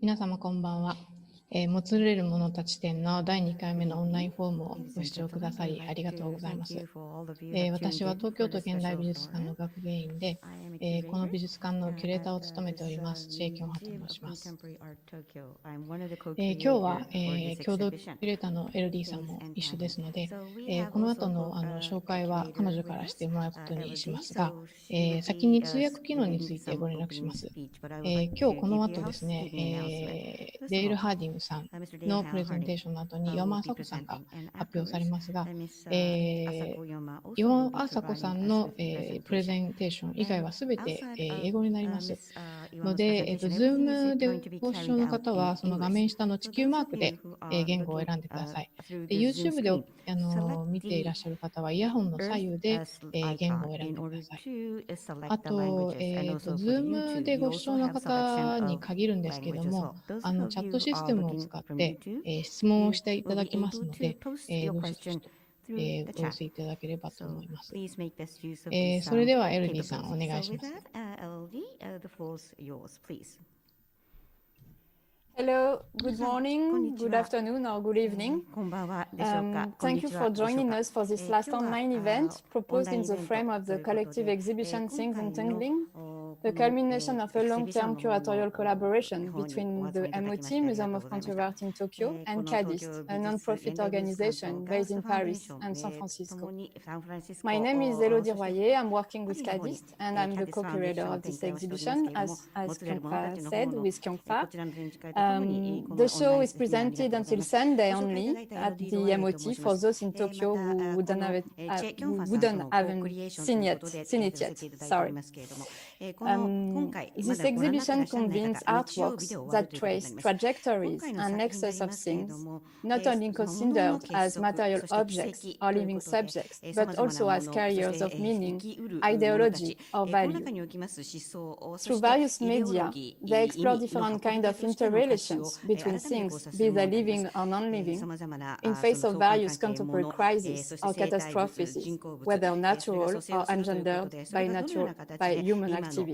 皆様こんばんは。もつれるものたち展の第2回目のオンラインフォームをご視聴くださりありがとうございます。私は東京都現代美術館の学芸員で、この美術館のキュレーターを務めております、知恵京波と申します。今日は、共同キュレーターの LD さんも一緒ですので、この後の紹介は彼女からしてもらうことにしますが、先に通訳機能についてご連絡します。今日この後ですね、デール・ハーディングさんのプレゼンテーションの後に岩間朝子さんが発表されますが、岩間朝子さんの、プレゼンテーション以外はすべて、英語になりますので、Zoom でご視聴の方はその画面下の地球マークで、言語を選んでください。で YouTube で見ていらっしゃる方はイヤホンの左右で、言語を選んでください。あと、Zoom でご視聴の方に限るんですけども、チャットシステムを使って、質問をしていただきますので、どしどしと、お寄せいただければと思います。それでは LD さんお願いします。Hello, good morning, good afternoon, or good evening. Thank you for joining us for this last online event proposed in the frame of the collective exhibition Things Untangling, the culmination of a long-term curatorial collaboration between the MOT, Museum of Contemporary Art in Tokyo, and CADIST, a non-profit organization based in Paris and San Francisco. My name is Elodie Royer. I'm working with CADIST, and I'm the co-curator of this exhibition, as Kyongfa said, with Kyongfa. The show is presented until Sunday only at the MOT for those in Tokyo who wouldn't have seen it yet. Sorry. This exhibition convenes artworks that trace trajectories and nexus of things, not only considered as material objects or living subjects, but also as carriers of meaning, ideology, or value. Through various media, they explore different kinds of interrelations between things, be they living or non-living, in face of various contemporary crises or catastrophes, whether natural or engendered by human activity.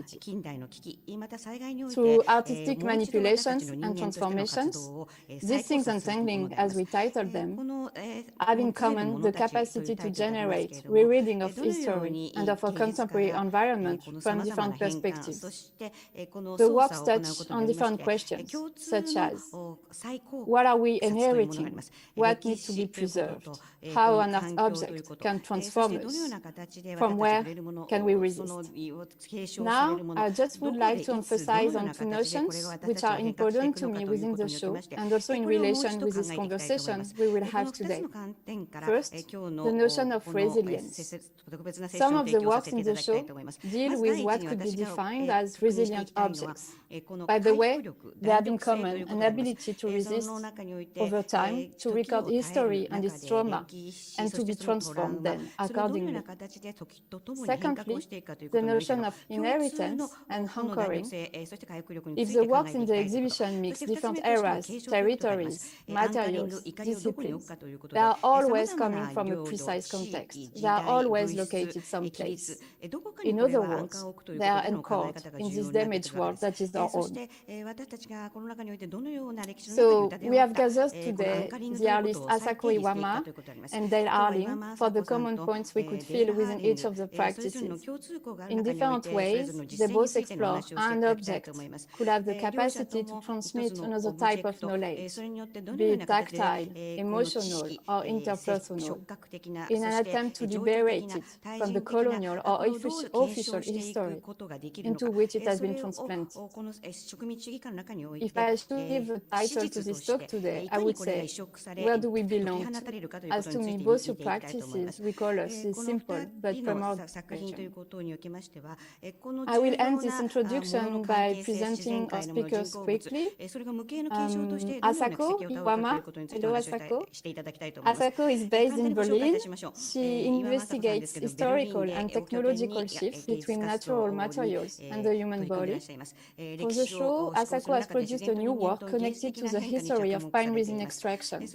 Through artistic manipulations and transformations, these things untangling, as we titled them, have in common the capacity to generate rereading of history and of our contemporary environment from different perspectives. The works touch on different questions, such as what are we inheriting? What needs to be preserved? How an art object can transform us? From where can we resist? Now, I just would like to emphasize on two notions which are important to me within the show and also in relation with this conversation we will have today. First, the notion of resilience. Some of the works in the show deal with what could be defined as resilient objects. By the way, they have in common an ability to resist over time, to record history and its trauma, and to be transformed then accordingly. Secondly, the notion of inheritance and anchoring. If the works in the exhibition mix different eras, territories, materials, disciplines, they are always coming from a precise context. They are always located someplace. In other words, they are anchored in this damaged world that is our own. So we have gathered today the artists Asako Iwama and Dale Arling for the common points we could feel within each of the practices. In different ways, they both explore how an object could have the capacity to transmit another type of knowledge, be it tactile, emotional, or interpersonal, in an attempt to liberate it from the colonial or official history into which it has been transplanted. If I should give a title to this talk today, I would say, where do we belong to? As to me, both your practices recall us this simple but primordial question. I will end this introduction by presenting our speakers quickly. Asako Iwama. Hello, Asako. Asako is based in Berlin. She investigates historical and technological shifts between natural materials and the human body. For the show, Asako has produced a new work connected to the history of pine resin extraction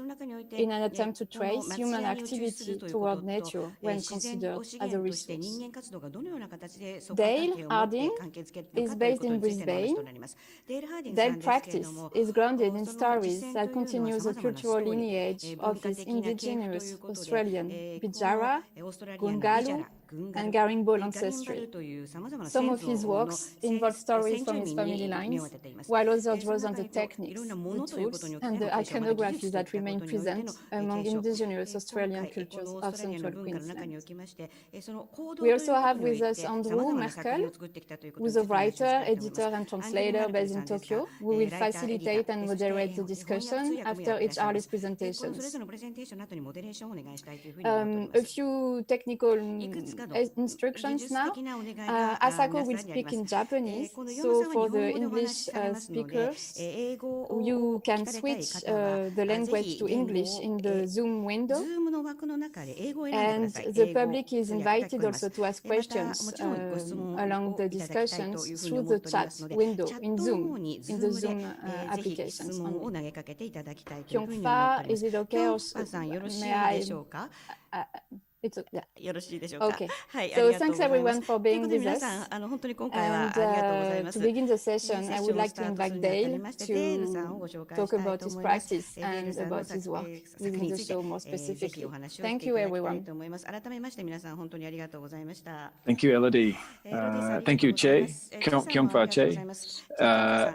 in an attempt to trace human activity toward nature when considered as a resource. Dale Harding is based in Brisbane. Their practice is grounded in stories that continue the cultural lineage of this indigenous Australian Bidjara, Gungalu, and Garimbol ancestry. Some of his works involve stories from his family lines, while others draws on the techniques, the tools, and the iconography that remain present among indigenous Australian cultures of central Queensland. We also have with us Andrew Merkel, who is a writer, editor, and translator based in Tokyo, who will facilitate and moderate the discussion after each artist presentations. A few technical instructions now. Asako will speak in Japanese, so for the English speakers, you can switch the language to English in the Zoom window. And the public is invited also to ask questions along the discussions through the chat window in the Zoom applications. Kyungfa, is it okay? Or may I? Okay. So thanks everyone for being with us. And to begin the session, I would like to invite Dale to talk about his practice and about his work within the show more specifically. Thank you, everyone. Thank you, Elodie. Thank you, Che, Kyungfa Che,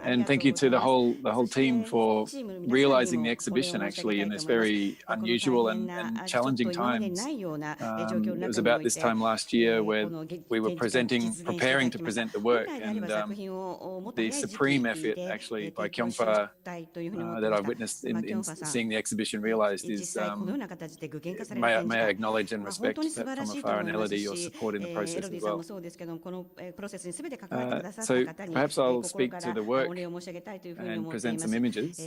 and thank you to the whole team for realizing the exhibition actually in this very unusual and challenging times. It was about this time last year where we were preparing to present the work, and the supreme effort actually by Kyungfa that I witnessed in seeing the exhibition realized is, may I acknowledge and respect that from afar, and Elodie, your support in the process as well. So perhaps I'll speak to the work and present some images.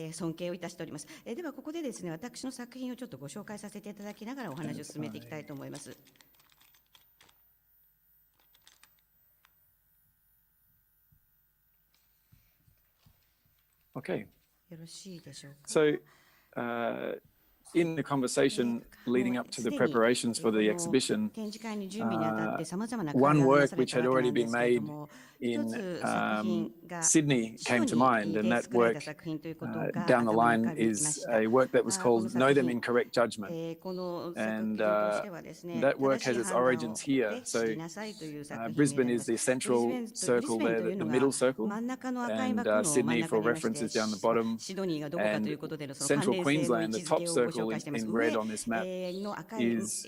Okay. So in the conversation leading up to the preparations for the exhibition, one work which had already been made in Sydney came to mind, and that work down the line is a work that was called Know Them in Correct Judgment, and that work has its origins here. So Brisbane is the central circle there, the middle circle, and Sydney for reference is down the bottom, and central Queensland, the top circle in red on this map, is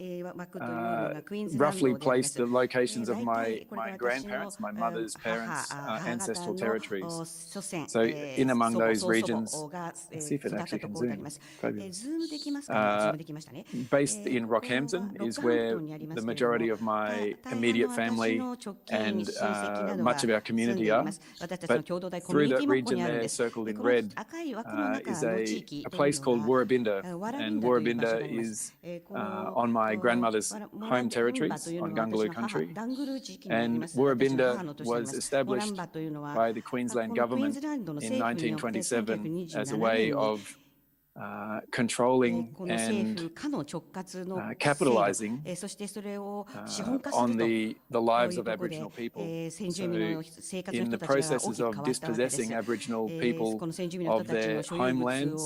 roughly placed the locations of my grandparents, my mother's parents' ancestral territories. So in among those regions, let's see if it actually can zoom. Based in Rockhampton is where the majority of my immediate family and much of our community are. But through that region there, circled in red, is a place called Woorabinda, and Woorabinda is on my grandmother's home territories on Gungalu country. And Woorabinda was established by the Queensland government in 1927 as a way of controlling and capitalizing on the lives of Aboriginal people. So in the processes of dispossessing Aboriginal people of their homelands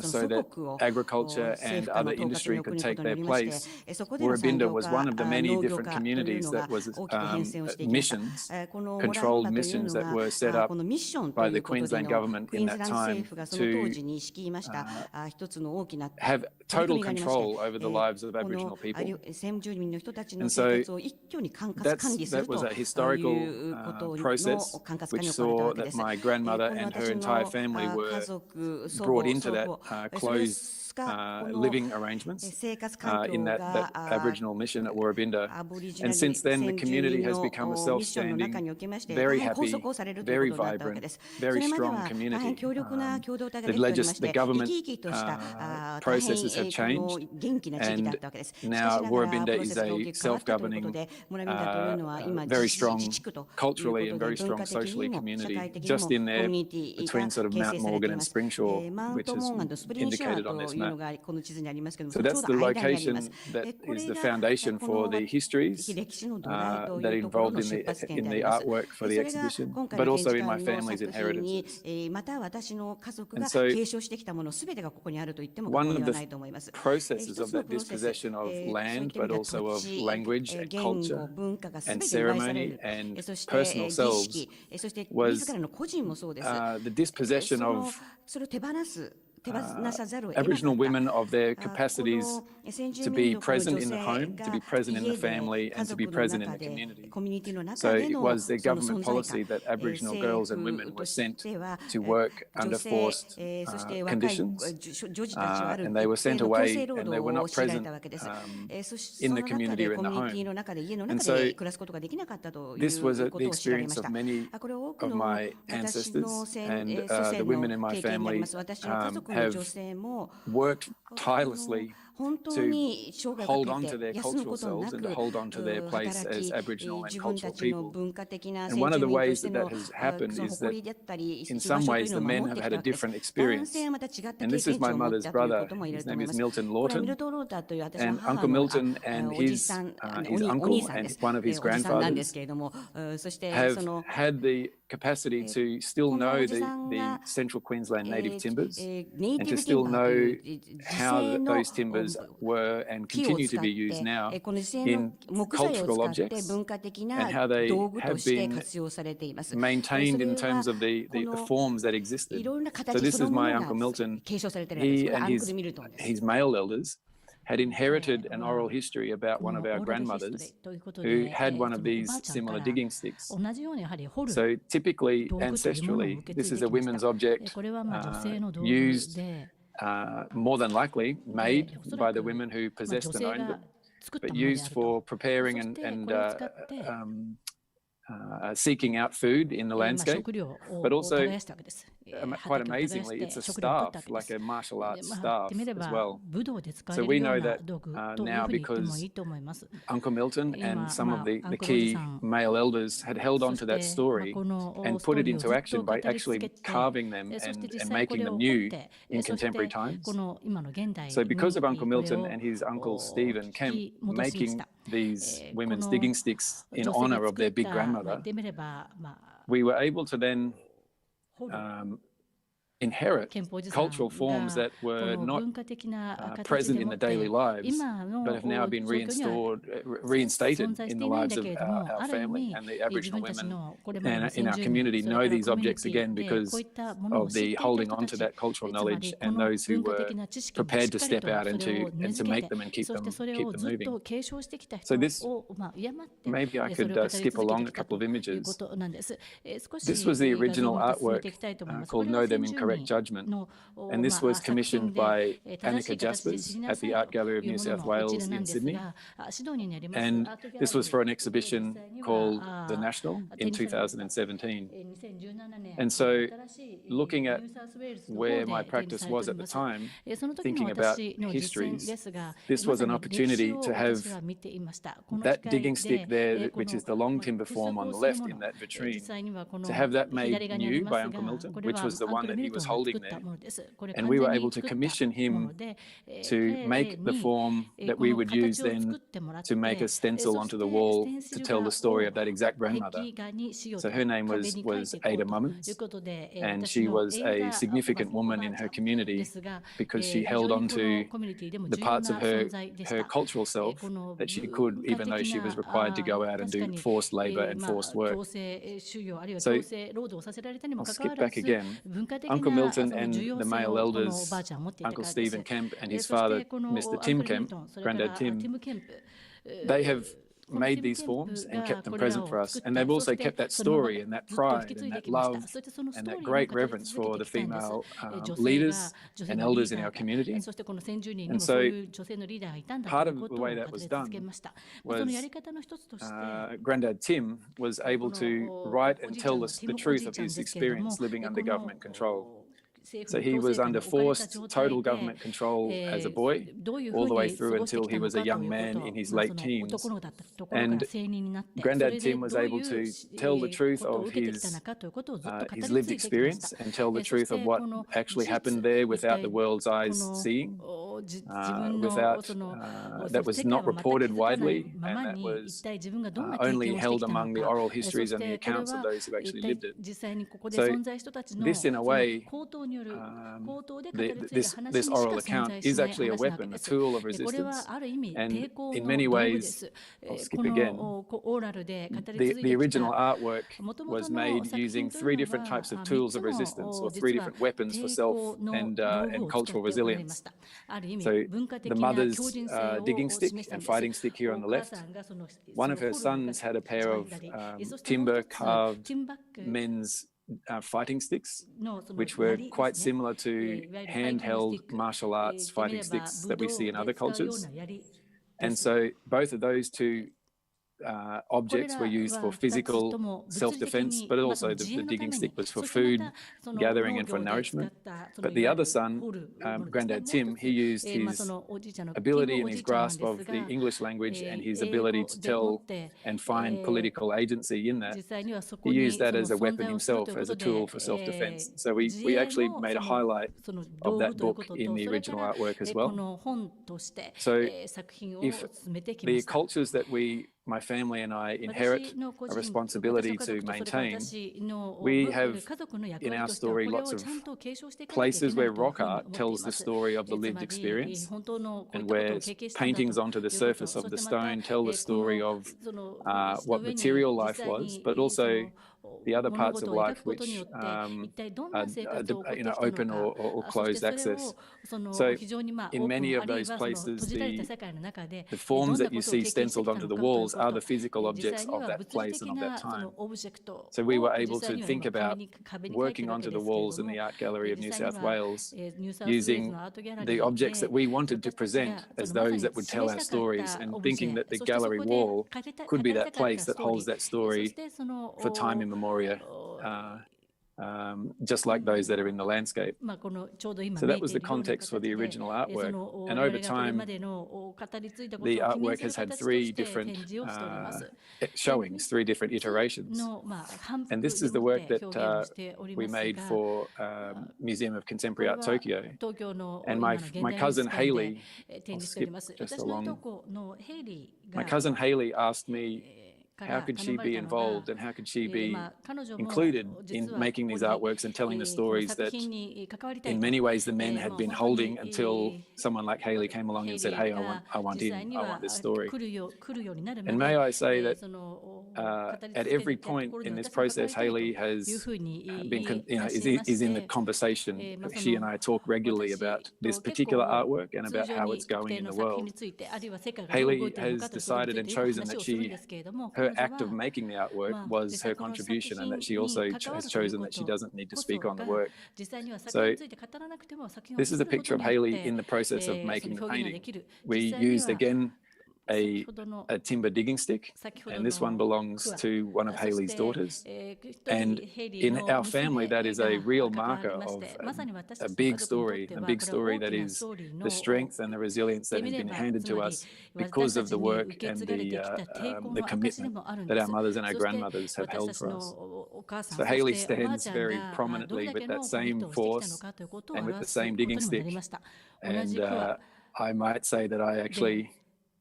so that agriculture and other industry could take their place, Woorabinda was one of the many different communities that was missions, controlled missions that were set up by the Queensland government in that time to have total control over the lives of Aboriginal people. And so that was a historical process which saw that my grandmother and her entire family were brought into that closed living arrangements in that Aboriginal mission at Woorabinda. And since then, the community has become a self-standing, very happy, very vibrant, very strong community. The government processes have changed, and now Woorabinda is a self-governing, very strong culturally and very strong socially community, just in there between sort of Mount Morgan and Springshaw, which is indicated on this map. map. So that's the location that is the foundation for the histories that are involved in the artwork for the exhibition, but also in my family's inheritances. And so one of the processes of that dispossession of land, but also of language and culture and ceremony and personal selves was the dispossession of Aboriginal women of their capacities to be present in the home, to be present in the family, and to be present in the community. So it was their government policy that Aboriginal girls and women were sent to work under forced conditions, and they were sent away and they were not present in the community or in the home. And so this was the experience of many of my ancestors, and the women in my family have worked tirelessly to hold on to their cultural selves and to hold on to their place as Aboriginal and cultural people. And one of the ways that has happened is that in some ways the men have had a different experience. And this is my mother's brother. His name is Milton Lawton. And Uncle Milton and his uncle and one of his grandfathers have had the capacity to still know the central Queensland native timbers and to still know how those timbers were and continue to be used now in cultural objects and how they have been maintained in terms of the forms that existed. So this is my Uncle Milton. He and his male elders had inherited an oral history about one of our grandmothers who had one of these similar digging sticks. So typically, ancestrally, this is a women's object used more than likely made by the women who possessed and owned it, but used for preparing and seeking out food in the landscape, but also quite amazingly, it's a staff, like a martial arts staff as well. So we know that now because Uncle Milton and some of the key male elders had held on to that story and put it into action by actually carving them and making them new in contemporary times. So because of Uncle Milton and his uncle Stephen Kemp making these women's digging sticks in honor of their big grandmother, we were able to then inherit cultural forms that were not present in the daily lives, but have now been reinstated in the lives of our family, and the Aboriginal women in our community know these objects again because of the holding on to that cultural knowledge and those who were prepared to step out and to make them and keep them moving. So this, maybe I could skip along a couple of images. This was the original artwork called Know Them in Correct Judgment, and this was commissioned by Annika Jaspers at the Art Gallery of New South Wales in Sydney, and this was for an exhibition called The National in 2017. And so looking at where my practice was at the time, thinking about histories, this was an opportunity to have that digging stick there, which is the long timber form on the left in that vitrine, to have that made new by Uncle Milton, which was the one that he was holding there. And we were able to commission him to make the form that we would use then to make a stencil onto the wall to tell the story of that exact grandmother. So her name was Ada Mummins, and she was a significant woman in her community because she held on to the parts of her cultural self that she could, even though she was required to go out and do forced labor and forced work. So I'll skip back again. Uncle Milton and the male elders, Uncle Stephen Kemp and his father, Mr. Tim Kemp, Grandad Tim, they have made these forms and kept them present for us. And they've also kept that story and that pride and that love and that great reverence for the female leaders and elders in our community. And so part of the way that was done was Grandad Tim was able to write and tell us the truth of his experience living under government control. So he was under forced total government control as a boy, all the way through until he was a young man in his late teens. And Grandad Tim was able to tell the truth of his lived experience and tell the truth of what actually happened there without the world's eyes seeing, that was not reported widely, and that was only held among the oral histories and the accounts of those who actually lived it. So this, in a way, this oral account is actually a weapon, a tool of resistance, and in many ways, I'll skip again, the original artwork was made using 3 different types of tools of resistance, or 3 different weapons for self and cultural resilience. So the mother's digging stick and fighting stick here on the left. One of her sons had a pair of timber carved men's fighting sticks, which were quite similar to handheld martial arts fighting sticks that we see in other cultures. And so both of those 2 objects were used for physical self-defense, but also the digging stick was for food gathering and for nourishment. But the other son, Grandad Tim, he used his ability and his grasp of the English language and his ability to tell and find political agency in that. He used that as a weapon himself, as a tool for self-defense. So we actually made a highlight of that book in the original artwork as well. So if the cultures that my family and I inherit a responsibility to maintain, we have in our story lots of places where rock art tells the story of the lived experience, and where paintings onto the surface of the stone tell the story of what material life was, but also the other parts of life which are open or closed access. So in many of those places, the forms that you see stenciled onto the walls are the physical objects of that place and of that time. So we were able to think about working onto the walls in the Art Gallery of New South Wales using the objects that we wanted to present as those that would tell our stories, and thinking that the gallery wall could be that place that holds that story for time immemorial, just like those that are in the landscape. So that was the context for the original artwork. And over time, the artwork has had 3 different showings, 3 different iterations. And this is the work that we made for Museum of Contemporary Art Tokyo. And my cousin Hayley, I'll skip just along. My cousin Hayley asked me, how could she be involved and how could she be included in making these artworks and telling the stories that in many ways the men had been holding until someone like Hayley came along and said, hey, I want this story. And may I say that at every point in this process, Hayley has been, is in the conversation. She and I talk regularly about this particular artwork and about how it's going in the world. Hayley has decided and chosen that her act of making the artwork was her contribution, and that she also has chosen that she doesn't need to speak on the work. So this is a picture of Hayley in the process of making the painting. We used again a timber digging stick, and this one belongs to one of Hayley's daughters. And in our family, that is a real marker of a big story that is the strength and the resilience that has been handed to us because of the work and the commitment that our mothers and our grandmothers have held for us. So Hayley stands very prominently with that same force and with the same digging stick. And I might say that I actually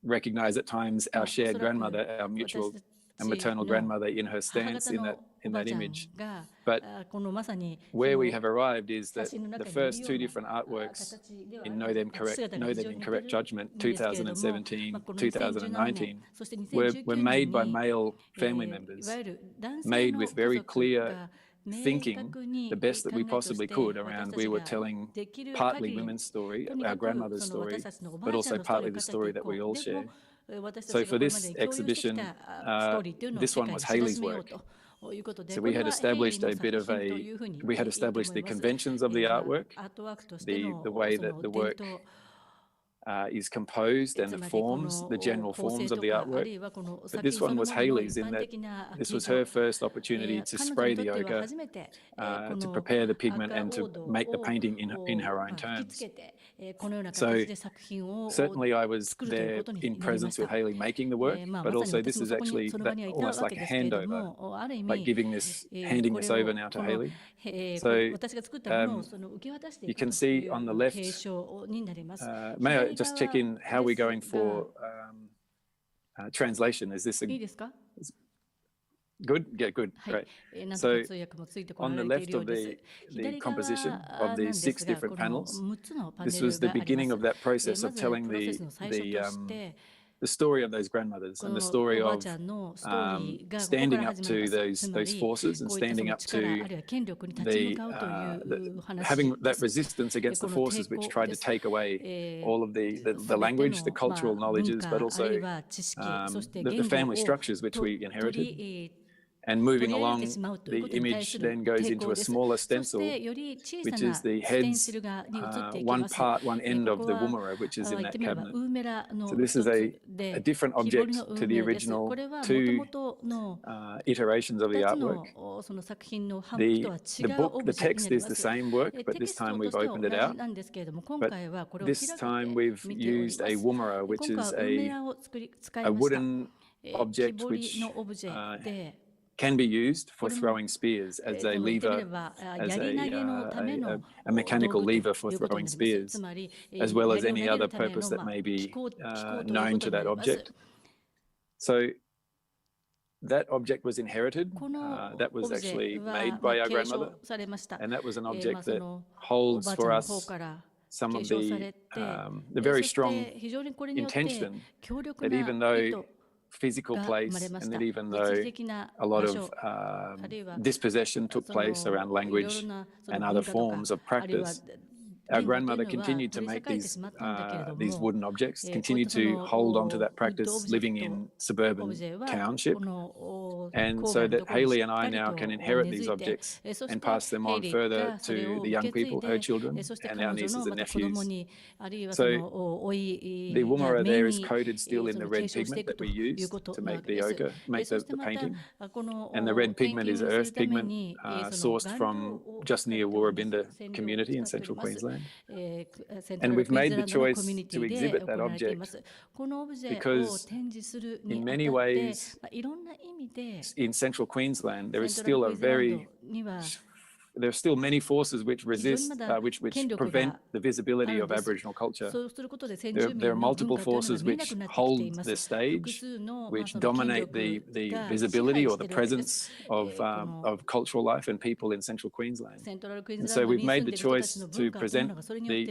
recognize at times our shared grandmother, our mutual and maternal grandmother, in her stance in that image. But where we have arrived is that the first 2 different artworks in Know Them in Correct Judgment, 2017, 2019, were made by male family members, made with very clear thinking, the best that we possibly could around. We were telling partly women's story, our grandmother's story, but also partly the story that we all share. So for this exhibition, this one was Hayley's work. So we had established the conventions of the artwork, the way that the work is composed and the forms, the general forms of the artwork. But this one was Hayley's in that this was her first opportunity to spray the ochre, to prepare the pigment and to make the painting in her own terms. So certainly I was there in presence with Hayley making the work, but also this is actually almost like a handover, like handing this over now to Hayley. So you can see on the left, may I just check in how we're going for translation? Is this good? Yeah, good, great. So on the left of the composition of the 6 different panels, this was the beginning of that process of telling the story of those grandmothers and the story of standing up to those forces and standing up to having that resistance against the forces which tried to take away all of the language, the cultural knowledges, but also the family structures which we inherited. And moving along, the image then goes into a smaller stencil, which is the head's one end of the woomera, which is in that cabinet. So this is a different object to the original 2 iterations of the artwork. The text is the same work, but this time we've opened it out. But this time we've used a woomera, which is a wooden object which can be used for throwing spears as a lever, as a mechanical lever for throwing spears, as well as any other purpose that may be known to that object. So that object was inherited. That was actually made by our grandmother, and that was an object that holds for us some of the very strong intention that even though physical place and that even though a lot of dispossession took place around language and other forms of practice, our grandmother continued to make these wooden objects, continued to hold on to that practice living in suburban township. And so that Hayley and I now can inherit these objects and pass them on further to the young people, her children, and our nieces and nephews. So the woomera there is coated still in the red pigment that we used to make the ochre, make the painting. And the red pigment is earth pigment sourced from just near Woorabinda community in central Queensland. And we've made the choice to exhibit that object because in many ways in central Queensland there is still there are still many forces which resist, which prevent the visibility of Aboriginal culture. There are multiple forces which hold the stage, which dominate the visibility or the presence of cultural life and people in central Queensland. And so we've made the choice to present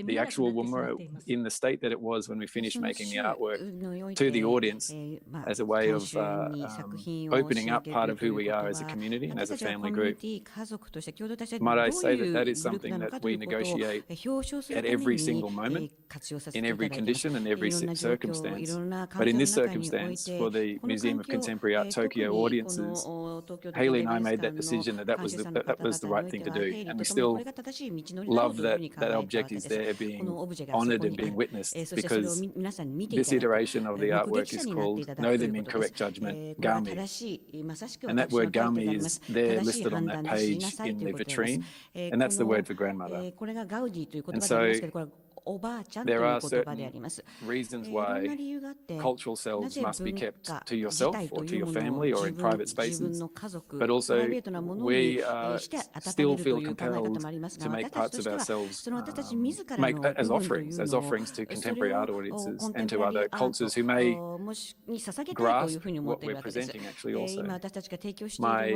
the actual woomera in the state that it was when we finished making the artwork to the audience as a way of opening up part of who we are as a community and as a family group. Might I say that is something that we negotiate at every single moment, in every condition and every circumstance. But in this circumstance, for the Museum of Contemporary Art Tokyo audiences, Hayley and I made that decision that was the right thing to do. And we still love that object is there being honoured and being witnessed, because this iteration of the artwork is called Know Them in Correct Judgment, Gami. And that word Gami is there listed on that page in the vitrine. And that's the word for grandmother. And so there are certain reasons why cultural selves must be kept to yourself or to your family or in private spaces, but also we still feel compelled to make parts of ourselves as offerings to contemporary art audiences and to other cultures who may grasp what we're presenting actually also. My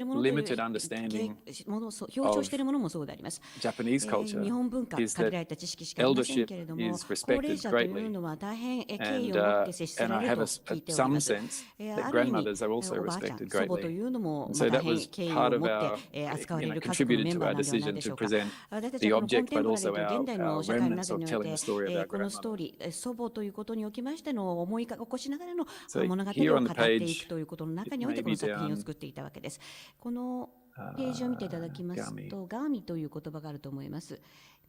limited understanding of Japanese culture is that eldership is respected greatly, and I have some sense that grandmothers are also respected greatly. And so that was part of our, contributed to our decision to present the object, but also our remnants of telling the story of our grandmother. So here on the page, it may be down ページを見ていただきますと、ガーミという言葉があると思います。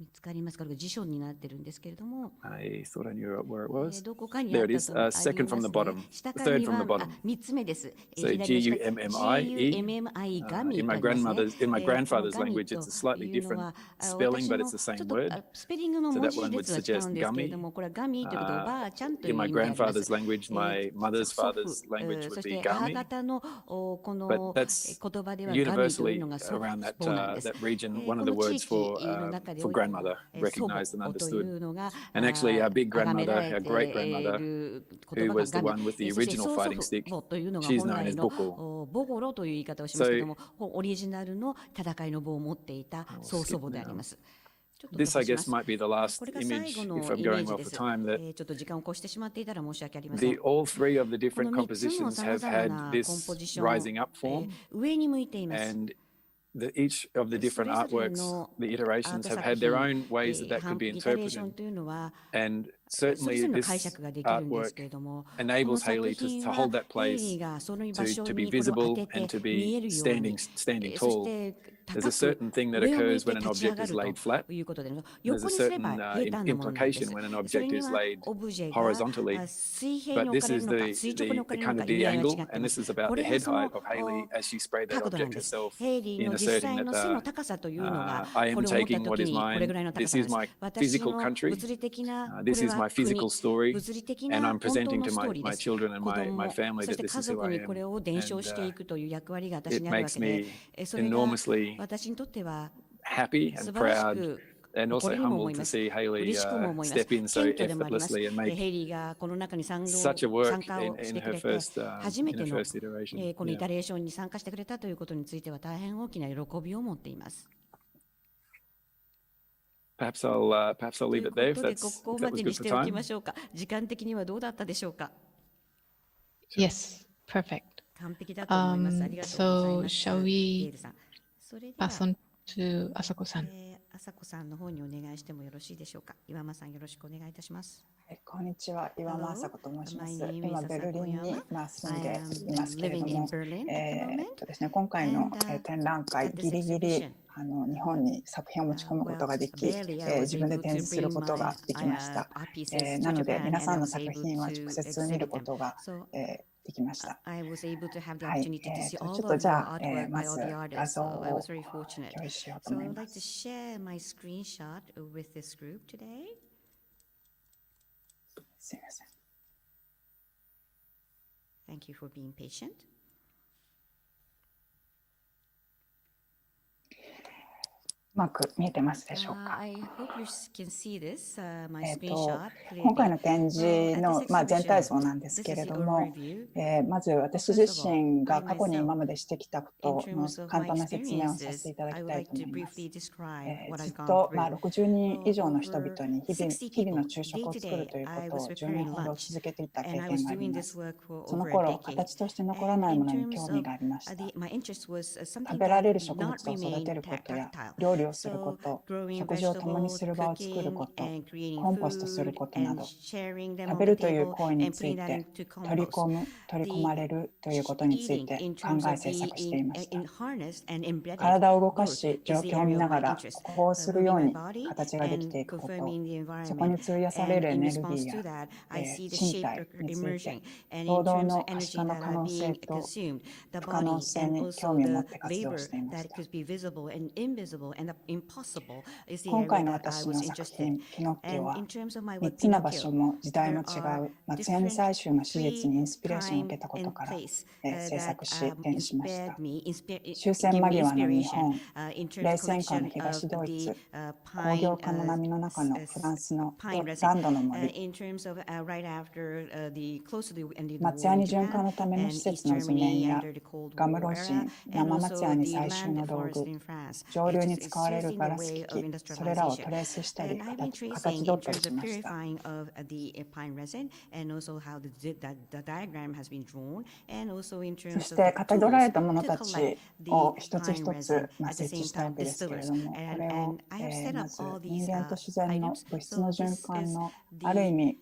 見つかりますか？これが辞書になってるんですけれども、I thought I knew where it was. どこかにあったと There it is. ありますね。 Second from the bottom. 下から Third 2 from the 番、bottom. 3つ目です。 So 左の下 G-U-M-M-I-E. ガミ In が my ありますね。 grandmother's, in my この grandfather's ガミ language, と it's a slightly いうの different は spelling, 私 but の it's the ちょ same っと word. スペリングの So 文 that 字 one would 列は違うんですけれど suggest も、これはガミということはおばあちゃんという In 意 my 味であります。 grandfather's language, my mother's 祖父 father's language そ would し be て母 gami. 方のこ But の that's 言葉ではガミという universally のが祖 around 父なんです that region, こ one of の the 地 words 域の中でお for いても grandmother 祖 recognized and 母とい understood. うのが And actually, our big 崇めら grandmother, れ our て great い grandmother, る言 who 葉が was the ガミ one with the そして original 曽祖 fighting 父 stick, 母というのが she's 本 known 来 as の Boko. ボゴロという言い方をしますけれども、オリジナルの戦いの棒を持っていた曽祖母であります。ちょっと This, 飛 I ばし guess, ます。 might be the last これが最 image, 後 if の I'm イメー going ジ well で for す。time, that ちょっと時間を越してしまっていたら申し訳ありません。 all three of the この different 3つの compositions さま have ざま had なコン this ポジション、 rising up form, 上に向いています。 and each of the そ different れぞれ artworks, の the アー iterations ト have 作 had their 品、 own ways that that could be イタレーション interpreted. というのは And それぞ certainly れの解 this 釈ができるんですけれ artwork ども、この enables 作 Hayley 品 to は hold that ヘイ place, リーがその場所 to be にこれを当 visible て and to て見 be えるように、 standing そし tall. て There's a 高く certain thing that 上を向い occurs て when an 立ち上 object が is る laid と flat. いうことで、 There's 横 a にすれば certain 平坦なものなんで implication す。 when an それ object に is は laid オブジェが horizontally. 水平に But 置か this れる is のか the, 垂直に the, 置か the れるの kind か of 意 the 味合いが違 angle, って and ま this す。 is about こ the れが head その height of Hayley as she sprayed that 角度なん object です。 herself ヘイリー in の a 実 certain 際の that 背の高さというのが、 I こ am れを持った taking what 時 is にこれぐらい mine. の高 This さなん is です。 my 私 physical の country. 物理的な、こ This れ is は my 国、 physical story, 物理的 and な I'm 本当 presenting の to ストー my, リー my です。 children and 子 my 供、 family そし that て this 家 is who 族 I にこれ am. を伝承 And していくという役割が私 it にあるわ makes けで、 me それが enormously 私にとっては happy 素 and 晴らし proud く and 誇 also りにも思 humbled い to ます。 see Hayley 嬉しくも思います。 step in so 謙虚でもあります effortlessly and ヘ make イリーがこの中に参 such a 加 work をして in く her れて、 first 初め in て her の first iteration. このイ Yeah. タレーションに参加してくれたということについては大変大きな喜びを持っています。 Perhaps I'll とい leave う it こ there と if で that's こ if こ that ま was で good に for しておき time. ましょうか。時間的にはどうだったでしょうか。 Yes, perfect. 完璧だと思います。ありがとうござい So ます。 shall ゲイ we ルさん。それでは、 pass on to 朝子さん。朝子さんの方にお願いしてもよろしいでしょうか。岩間さんよろしくお願いいたします。こんにちは、岩間朝子と申します。 My name is 今ベルリンに Asako 住んで I いますけれど am living in も、 Berlin at the ですね、今回の And, 展覧会 at this ギリギリ exhibition, 日本に作品を持ち込むことができ、 barely I was 自分で able 展 to 示する bring ことが my できました。 art pieces to なので Japan 皆 and さ I んの was 作 able 品は to 直接見る exhibit こ them. とが、 So できました。 I was able to have the はい、 opportunity to see ちょ all っ of とじ your ゃあ、 artwork ま by all ず the 画 artists. 像 So I を was very fortunate. 共有しようと So 思 I い would ま like to す。share my screenshot with this group today. すみません。Thank you for being patient. うまく見えてますでしょうか。 I hope you can see this, my 今 screenshot 回 clearly. の展示の、全体像なんですけれども、まず私自身が過去に今までしてきたことの簡単な説明をさせていただきたいと思います。ずっと、60人以上の人々に日々の昼食を作るということを10年ほど続けていた経験があります。その頃、形として残らないものに興味がありました。食べられる植物を育てることや料理をすること、食事を共にする場を作ること、コンポストすることなど、食べるという行為について取り込まれるということについて考え制作していました。体を動かし、状況を見ながらこうするように形ができていくこと、そこに費やされるエネルギーや身体について、労働の可視化の可能性と不可能性に興味を持って活動していました。今回の私の作品、ピノッキオは3つの場所も時代も違う松ヤニ採集の史実にインスピレーションを受けたことから制作し展示しました。終戦間際の日本、冷戦下の東ドイツ、工業化の波の中のフランスのランドの森、松ヤニ循環のための施設の図面やガムロジン、生松ヤニ採集の道具、蒸留に使われるガラス機器、それらをトレースしたり形取ったりしました。そして形取られたものたちを一つ一つ設置したわけですけれども、これをまず人間と自然の物質の循環のある意味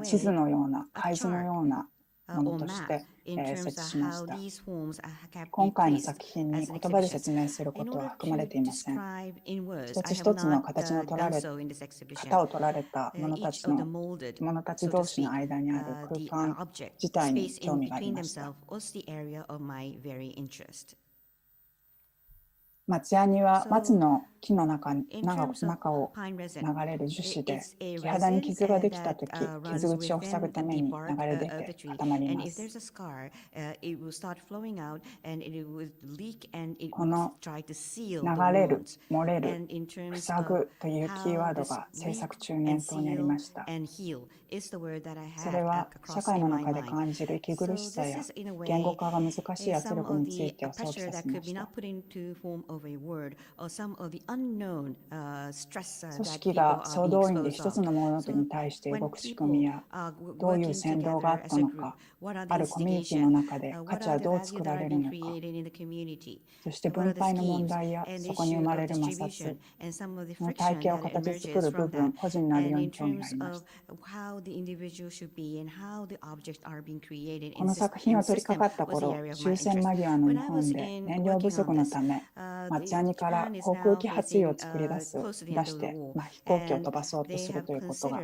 地図のような海図のようなものとして設置しました。今回の作品に言葉で説明することは含まれていません。一つ一つの型を取られたものたち同士の間にある空間自体に興味がありました。松ヤニは松の木の中を流れる樹脂で、木肌に傷ができたとき、傷口を塞ぐために流れ出て固まります。この流れる、漏れる、塞ぐというキーワードが制作中念頭にありました。それは社会の中で感じる息苦しさや言語化が難しい圧力についてを想起させました。組織が総動員で一つの物事に対して動く仕組みや、どういう先導があったのか、あるコミュニティの中で価値はどう作られるのか、そして分配の問題やそこに生まれる摩擦の体系を形作る部分、個人のあるように興味がありました。この作品を取り掛かった頃、終戦間際の日本で燃料不足のため、松ヤニから航空機発油を作り出して、飛行機を飛ばそうとするということが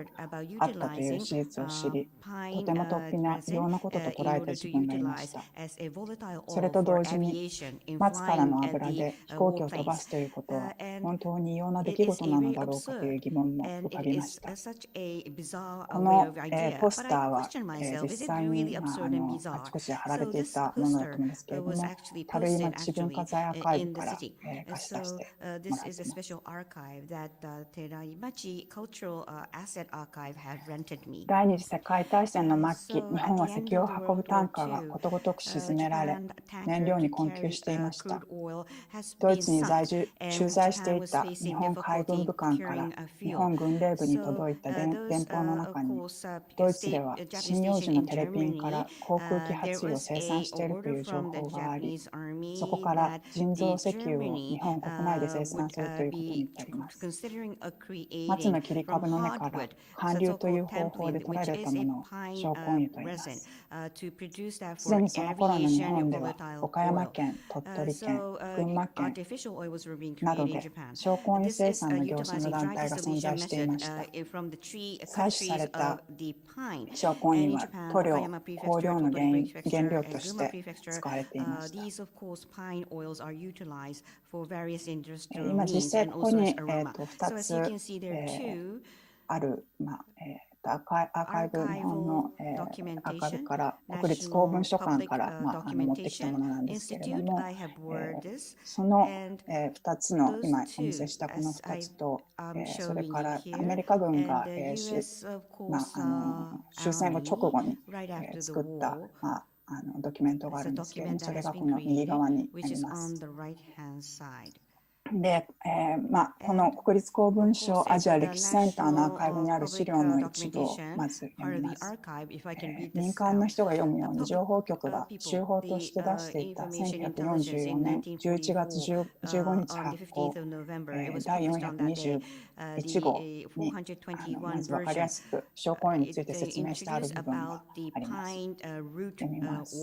あったという事実を知り、とても突飛な異様なことと捉えた自分がいました。それと同時に、松からの油で飛行機を飛ばすということは本当に異様な出来事なのだろうかという疑問も浮かびました。このポスターは実際にあちこちで貼られていたものだと思うんですけれども、樽井町文化財アーカイブから貸し出してもらっています。第二次世界大戦の末期、日本は石油を運ぶタンカーがことごとく沈められ、燃料に困窮していました。ドイツに駐在していた日本海軍武官から日本軍令部に届いた電報の中に、ドイツでは針葉樹のテレピンから航空機発油を生産しているという情報があり、そこから人造石油を日本国内で生産するということに至ります。松の切り株の根から韓流という方法で取られたものを小根油と言います。すでにその頃の日本では岡山県、鳥取県、群馬県などで小根油生産の業者の団体が存在していました。採取された小根油は塗料、香料の原料として使われていました。今実際ここに2つある、アーカイブ、日本のアーカイブから国立公文書館から持ってきたものなんですけれども、その2つの今お見せしたこの2つと、それからアメリカ軍が終戦後直後に作ったドキュメントがあるんですけれども、それがこの右側にあります。で、この国立公文書アジア歴史センターのアーカイブにある資料の一部をまず読みます。民間の人が読むように情報局が週報として出していた1944年11月15日発行第421号にまず分かりやすく小根油について説明してある部分があります。読みます。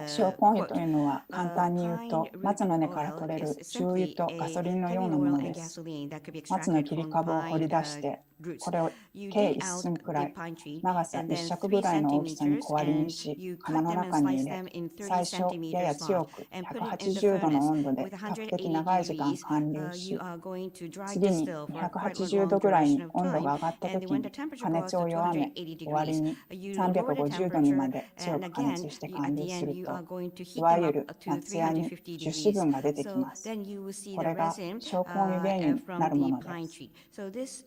小根油というのは簡単に言うと松の根から取れる重油とガソリンのようなものです。松の切り株を掘り出して、これを計1寸くらい、長さ1尺ぐらいの大きさに小割りにし、窯の中に入れ、最初やや強く180度の温度で比較的長い時間還流し、次に280度ぐらいに温度が上がったときに加熱を弱め、終わりに350度にまで強く加熱して還流すると、いわゆる松ヤニ樹脂分が出てきます。これが小根油原油になるものです。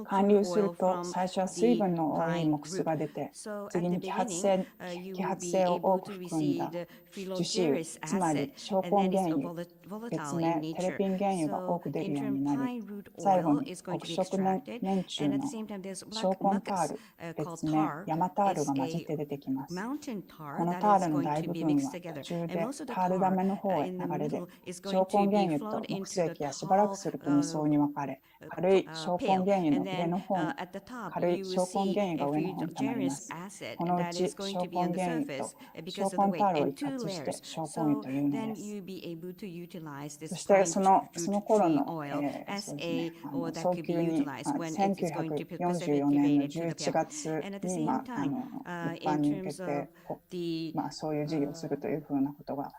還流すると最初は水分の多い木質が出て、次に揮発性を多く含んだ樹脂油、つまり小根原油、別名テレピン原油が多く出るようになり、最後に黒色年中の小根タール、別名ヤマタールが混じって出てきます。このタールの大部分は途中でタールダメの方へ流れ出、小根原油と木製液はしばらくすると2層に分かれ、軽い証拠原油の上の方、軽い証拠原油が上の方にたまります。このうち証拠原油と証拠タールを一括して証拠油というのです。そしてその頃の、そうですね、早急に、1944年の11月に、一般に向けてそういう事業をするというふうなことが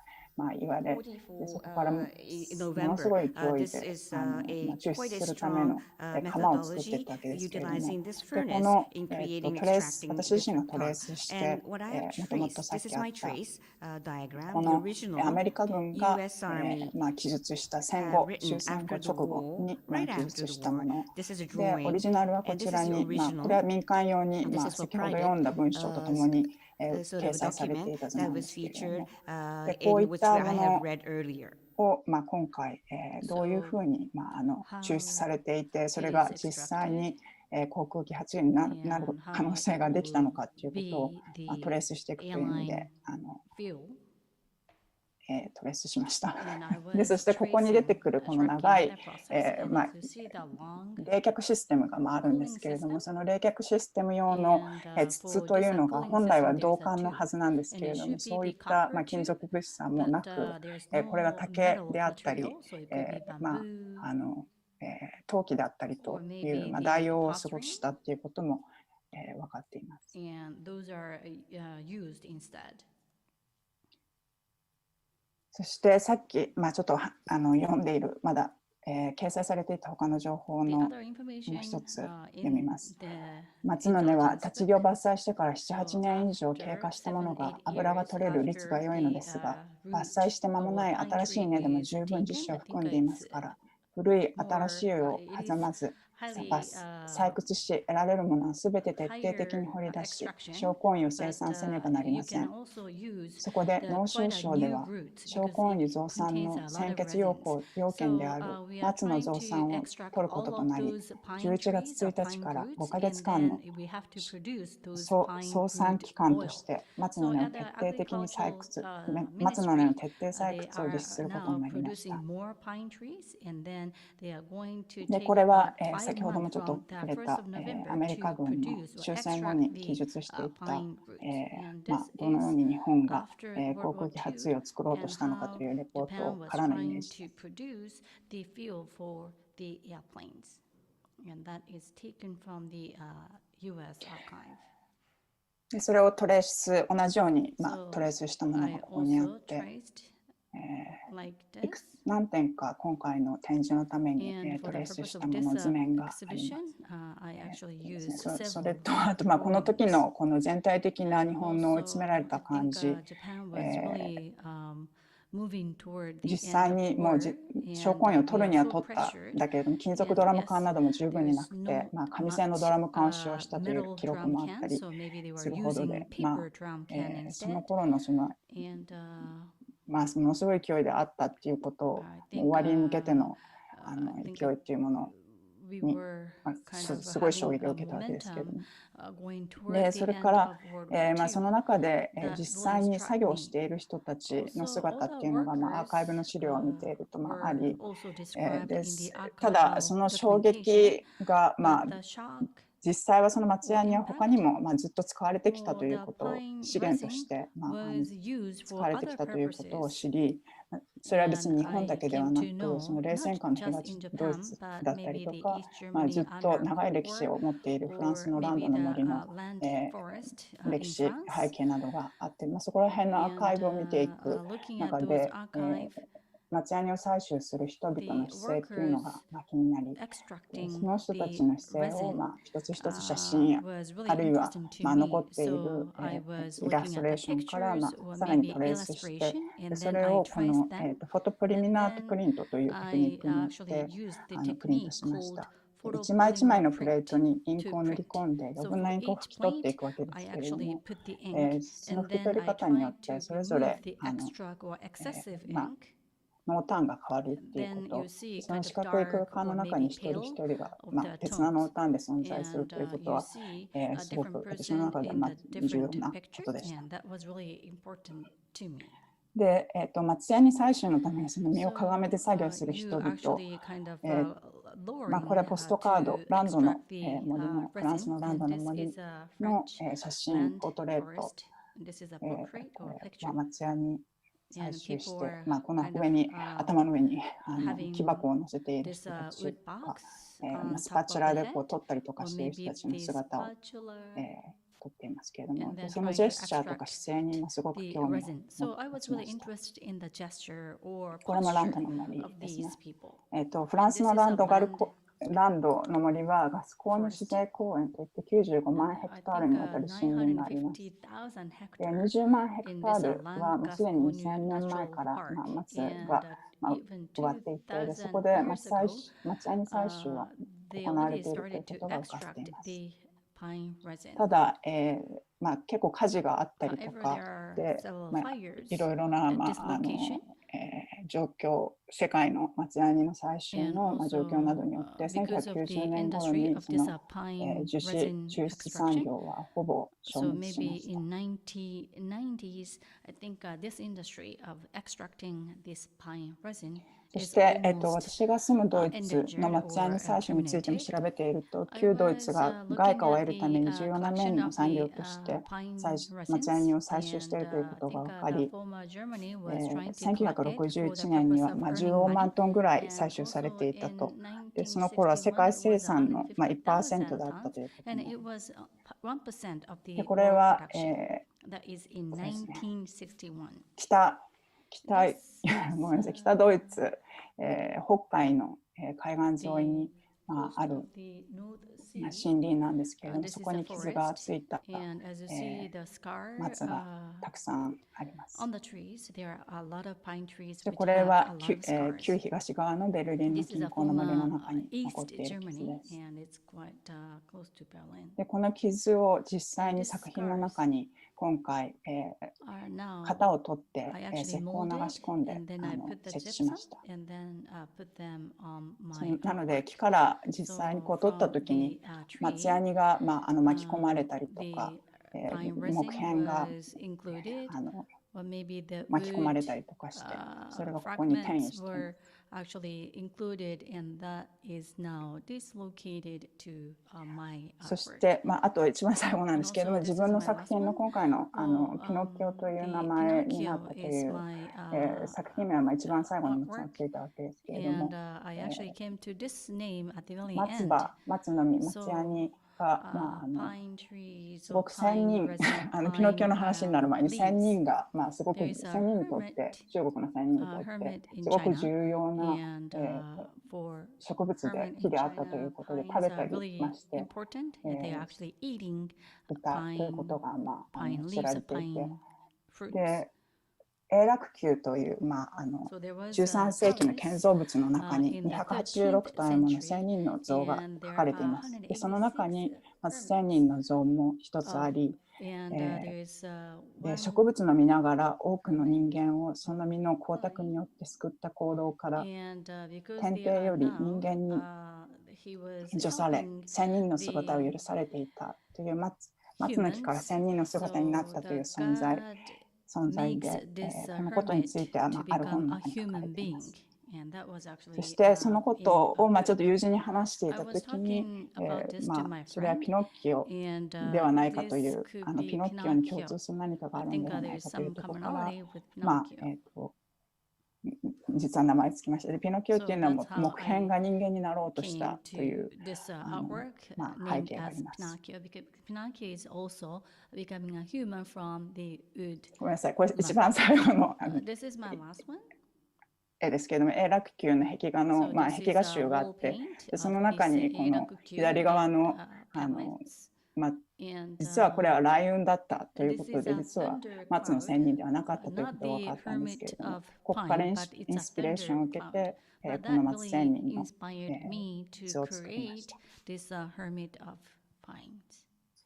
言われ、そこからものすごい勢いで抽出するための釜を作っていったわけですけれども、でこの、トレース、私自身がトレースして、もともとさっきあったこのアメリカ軍が、記述した戦後、終戦後直後に、記述したもので、オリジナルはこちらに、これは民間用に、先ほど読んだ文章とともに掲載されていた図なんですけれども、でこういったものを、今回、どういうふうに、抽出されていて、それが実際に、航空機発言になる可能性ができたのかということを、トレースしていくという意味でトレースしました。でそしてここに出てくるこの長い、冷却システムがあるんですけれども、その冷却システム用の筒というのが本来は銅管のはずなんですけれども、そういった金属物質もなく、これが竹であったり、陶器であったりという代用を過ごしたということも分かっています。そしてさっき、ちょっと読んでいる、まだ、掲載されていた他の情報のもう一つ読みます。松の根は立ち木を伐採してから7、8年以上経過したものが油が取れる率が良いのですが、伐採して間もない新しい根でも十分樹脂を含んでいますから、古い新しいを挟まず採掘し得られるものはすべて徹底的に掘り出し、証拠油を生産せねばなりません。そこで農商省では、証拠油増産の先決要件である松の増産を取ることとなり、11月1日から5ヶ月間の総産期間として松の根を徹底的に採掘、松の根の徹底採掘を実施することになりました。でこれは、先ほどもちょっと触れた、アメリカ軍の終戦後に記述していった、どのように日本が、航空機発油を作ろうとしたのかというレポートからのイメージです。でそれをトレース、同じように、トレースしたものがここにあって、何点か今回の展示のために、トレースしたもの図面があります。それとあと、この時のこの全体的な日本の追い詰められた感じ、実際にもう証拠油を取るには取ったんだけれども、金属ドラム缶なども十分になくて、紙製のドラム缶を使用したという記録もあったりするほどで、その頃のものすごい勢いであったっていうことを終わりに向けての勢いっていうものに、すごい衝撃を受けたわけですけれども、でそれから、その中で、実際に作業している人たちの姿っていうのが、アーカイブの資料を見ているとあり、ただその衝撃が、実際はその松ヤニは他にもずっと使われてきたということを資源として使われてきたということを知り、それは別に日本だけではなく、その冷戦下の東ドイツだったりとか、ずっと長い歴史を持っているフランスのランドの森の、歴史背景などがあって、そこら辺のアーカイブを見ていく中で、松ヤニを採取する人々の姿勢というのが気になり、その人たちの姿勢を一つ一つ写真やあるいは残っているイラストレーションからさらにトレースして、それをこのフォトプリミナートプリントというテクニックによってプリントしました。一枚一枚のプレートにインクを塗り込んで余分なインクを拭き取っていくわけですけれども、その拭き取り方によってそれぞれ濃淡が変わるっていうこと、その四角い空間の中に一人一人が、別な濃淡で存在するということは、すごく私の中では重要なことでした。で、松ヤニ採取のためにその身をかがめて作業する人々、これはポストカード、ランドの森の、フランスのランドの森の写真、ポートレート。松屋に採集して、この上に、頭の上に木箱を乗せている人たちとか、スパチュラでこう撮ったりとかしている人たちの姿を、撮っていますけれども、そのジェスチャーとか姿勢にすごく興味を持ちました。これもランドの森ですね。フランスのランドの森はガスコーヌ自然公園といって95万ヘクタールにわたる森林があります。20万ヘクタールはもうすでに2000年前から松が植わっていて、そこで松ヤニ採集は行われているということが分かっています。ただ、結構火事があったりとかで、いろいろな、状況、世界の松ヤニの採集の、状況などによって、1990年頃にその、樹脂抽出産業はほぼ消滅しました。そして、私が住むドイツの松ヤニ採取についても調べていると、旧ドイツが外貨を得るために重要な面の産業として松ヤニを採取しているということが分かり、1961年には15万トンぐらい採取されていたと。で、その頃は世界生産の 1% だったということで、これは、北ドイツ、北海の海岸沿いにある森林なんですけれども、そこに傷がついた松がたくさんあります。で、これは旧東側のベルリンの近郊の森の中に残っている傷です。で、この傷を実際に作品の中に今回、型を取って石膏を流し込んで設置しました。なので木から実際にこう取ったときに松ヤニが巻き込まれたりとか、木片が巻き込まれたりとかして、それがここに転移しています。そして、あと一番最後なんですけれども、自分の作品の今回のピノキオという名前になったという、作品名は一番最後にもちろんついたわけですけれども、松の実、松ヤニが、すごく1000人ピノキオの話になる前に1000人が、すごく1000人にとって中国の1000人にとってすごく重要な、植物で木であったということで食べたりまして、いたということが、知られていて、で永楽球という、13世紀の建造物の中に286体もの1000人の像が描かれています。で、その中にまず1000人の像も一つあり、で植物の実ながら多くの人間をその実の光沢によって救った行動から天帝より人間に助され1000人の姿を許されていたという松の木から1000人の姿になったという存在で、このことについてある本の中に書かれています。そしてそのことをちょっと友人に話していたときに、それはピノッキオではないかという、ピノッキオに共通する何かがあるのではないかというところから、実は名前つきました。で、ピノキオというのは木片が人間になろうとしたという背景があります。ごめんなさい、これ一番最後の絵ですけれども、永楽球の壁画の、壁画集があって、でその中にこの左側の実はこれは雷雲だったということで、実は松の1000人ではなかったということが分かったんですけれども、ここからインスピレーションを受けて、この松1000人の図を作りました。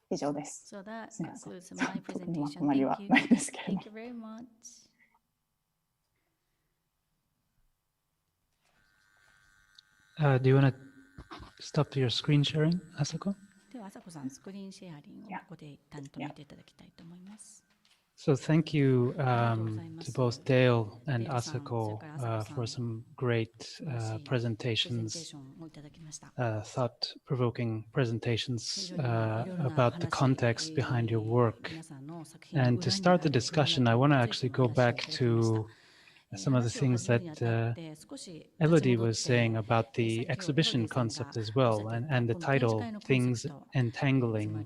以上です。すみません。特にまとまりはないですけれども。Do you want to stop your screen sharing, Asako? では、朝子さん、スクリーンシェアリングをここで一旦止めていただきたいと思います。So thank you to both Dale and Asako for some great presentations, thought-provoking presentations about the context behind your work. And to start the discussion, I want to actually go back to some of the things that Elodie was saying about the exhibition concept as well, and the title, Things Entangling,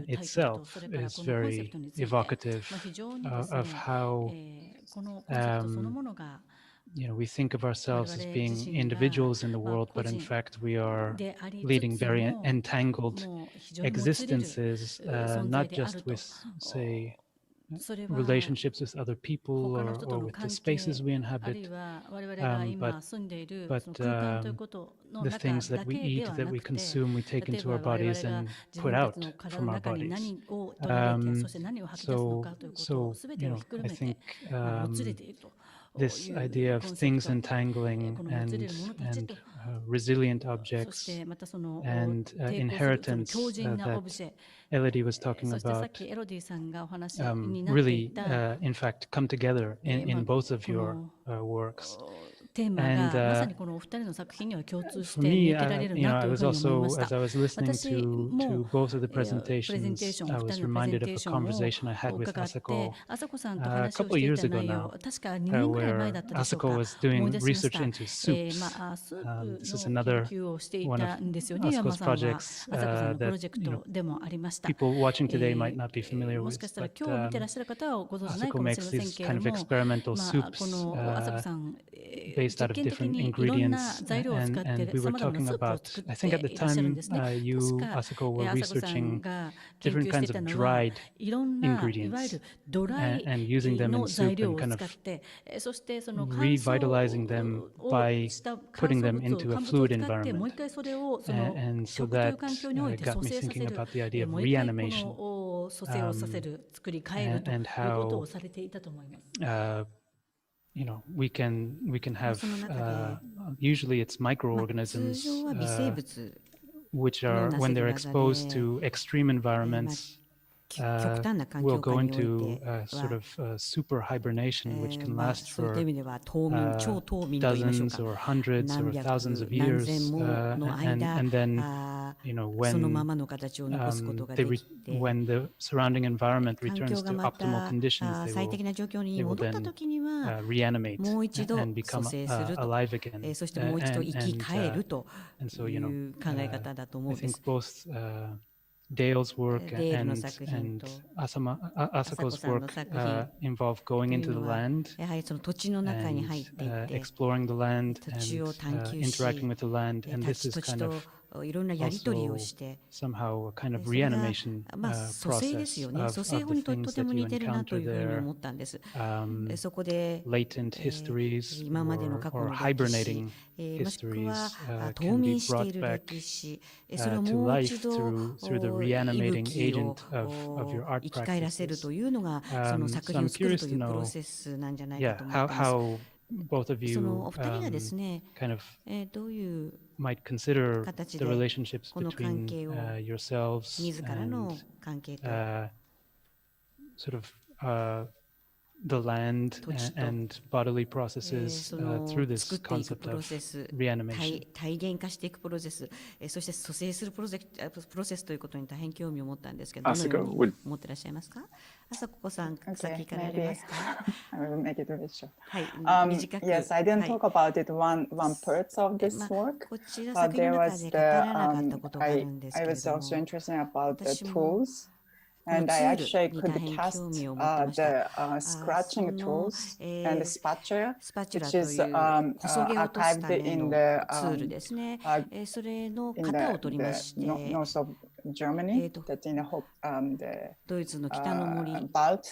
itself is very evocative of how we think of ourselves as being individuals in the world, but in fact we are leading very entangled existences, not just with, say, relationships with other people or with the spaces we inhabit, but the things that we eat, that we consume, we take into our bodies and put out from our bodies. So I think this idea of things entangling and resilient objects and inheritance that Elodie was talking about really, in fact, come together in both of your works. And for me, I was also, as I was listening to both of the presentations, I was reminded of a conversation I had with Asako a couple of years ago now, where Asako was doing research into soups. This is another one of Asako's projects that people watching today might not be familiar with, but Asako makes these kind of experimental soups based out of different ingredients, and we were talking about, I think at the time you, Asako, were researching different kinds of dried ingredients and using them in soup and kind of revitalizing them by putting them into a fluid environment. And so that got me thinking about the idea of reanimation and how we can have usually it's microorganisms which are, when they're exposed to extreme environments, will go into sort of super hibernation, which can last for dozens or hundreds or thousands of years, and then when the surrounding environment returns to optimal conditions, they will then reanimate and become alive again. And so I think both Dale's work and Asako's work involve going into the land and exploring the land and interacting with the land, and this is kind of also somehow a kind of reanimation process of the things that you encounter there, latent histories or hibernating histories can be brought back to life through the reanimating agent of your art practices. So I'm curious to know, how both of you kind of might consider the relationships between yourselves and sort of the land and bodily processes through this concept of reanimation. 体現化していくプロセス、そして蘇生するプロセスということに大変興味を持ったんですけど、どのように思ってらっしゃいますか？朝子さん、先行かれますか？ I will make it really short. はい、短く。 Yes, I didn't talk about it one part of this work. こちら作品の中で語らなかったことがあるんですけ I れ was ども、 also interested about the tools. And I actually could test the scratching tools and the spatula, which is archived in the north of Germany, that in the ドイツの北の森、 Baltic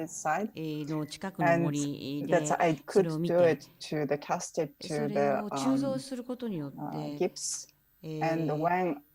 side. の近くの And 森 that I でそれ could を見 do て、 it to the cast it そ to れ the を鋳造することによって、 gips. And when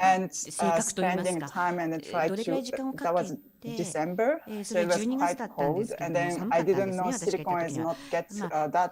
の性格といいますか、どれくらい時間をかけて、December, それ so it was 12月 quite だったんで cold, すけ and ども、 then 寒か I ったんで didn't すね、 know 私が行った silicone 時 is には。 not get まあ that